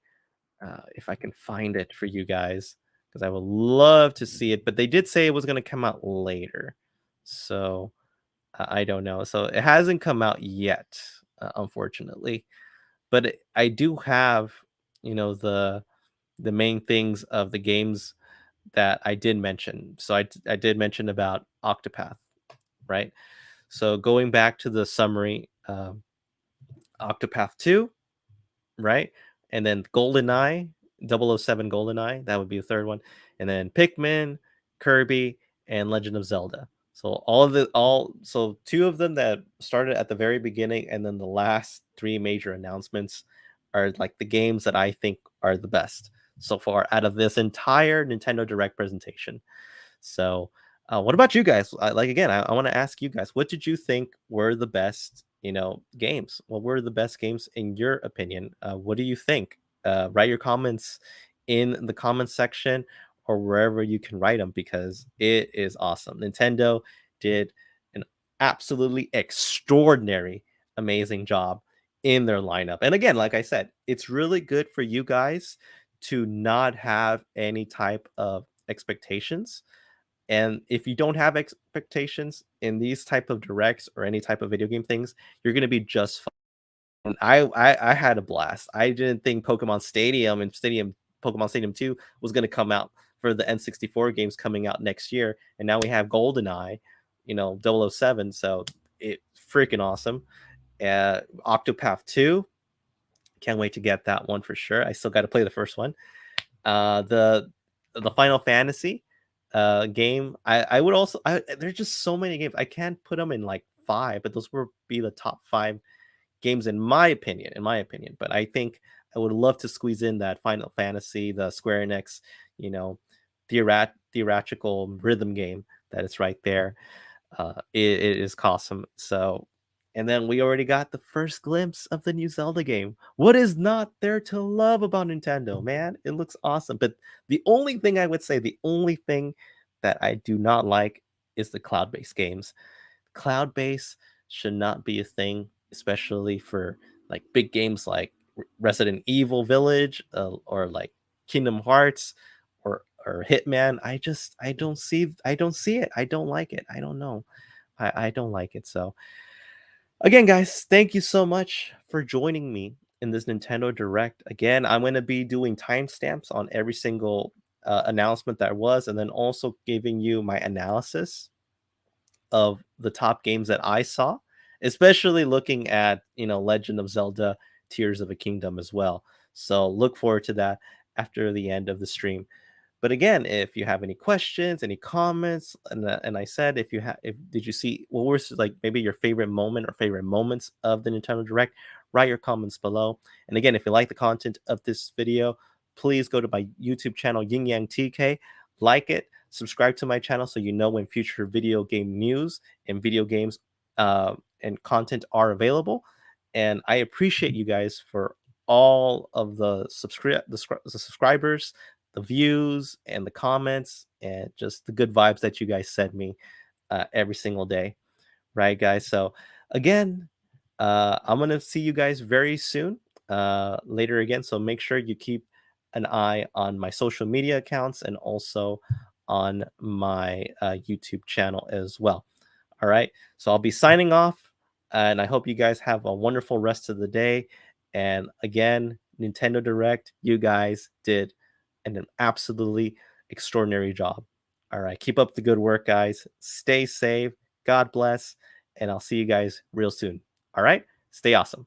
A: if I can find it for you guys, because I would love to see it. But they did say it was going to come out later, so I don't know. So it hasn't come out yet, unfortunately. But I do have, the main things of the games that I did mention. So I did mention about Octopath, right? So going back to the summary, Octopath 2, right? And then GoldenEye, 007 GoldenEye, that would be the third one. And then Pikmin, Kirby, and Legend of Zelda. So so two of them that started at the very beginning, and then the last three major announcements are like the games that I think are the best so far out of this entire Nintendo Direct presentation. So what about you guys? Again, I want to ask you guys, what did you think were the best, games? What were the best games in your opinion? What do you think? Write your comments in the comments section or wherever you can write them, because it is awesome. Nintendo did an absolutely extraordinary, amazing job in their lineup. And again, like I said, it's really good for you guys to not have any type of expectations. And if you don't have expectations in these type of directs or any type of video game things, you're going to be just fine. And I had a blast. I didn't think Pokemon Stadium and Pokemon Stadium 2 was going to come out for the N64 games coming out next year. And now we have GoldenEye, 007. So it's freaking awesome. Octopath 2. Can't wait to get that one for sure. I still got to play the first one. The Final Fantasy game. I would also there's just so many games. I can't put them in like 5, but those would be the top 5 games in my opinion. But I think I would love to squeeze in that Final Fantasy, the Square Enix, theatrical rhythm game that is right there. It is awesome. So, and then we already got the first glimpse of the new Zelda game. What is not there to love about Nintendo, man? It looks awesome. But the only thing that I do not like is the cloud-based games. Cloud-based should not be a thing, especially for like big games like Resident Evil Village, or like Kingdom Hearts, or Hitman. I don't see it. I don't like it. I don't know. I don't like it. So again, guys, thank you so much for joining me in this Nintendo Direct. Again, I'm going to be doing timestamps on every single announcement that was, and then also giving you my analysis of the top games that I saw, especially looking at, Legend of Zelda Tears of a Kingdom as well. So look forward to that after the end of the stream. But again, if you have any questions, any comments, and I said, if did you see what was like maybe your favorite moment or favorite moments of the Nintendo Direct, write your comments below. And again, if you like the content of this video, please go to my YouTube channel, Yin Yang TK, like it, subscribe to my channel so you know when future video game news and video games and content are available. And I appreciate you guys for all of the subscribers, the views, and the comments, and just the good vibes that you guys send me every single day. Right, guys? So again, I'm going to see you guys very soon, later again. So make sure you keep an eye on my social media accounts and also on my YouTube channel as well. All right. So I'll be signing off, and I hope you guys have a wonderful rest of the day. And again, Nintendo Direct, you guys did an absolutely extraordinary job. All right. Keep up the good work, guys. Stay safe. God bless. And I'll see you guys real soon. All right. Stay awesome.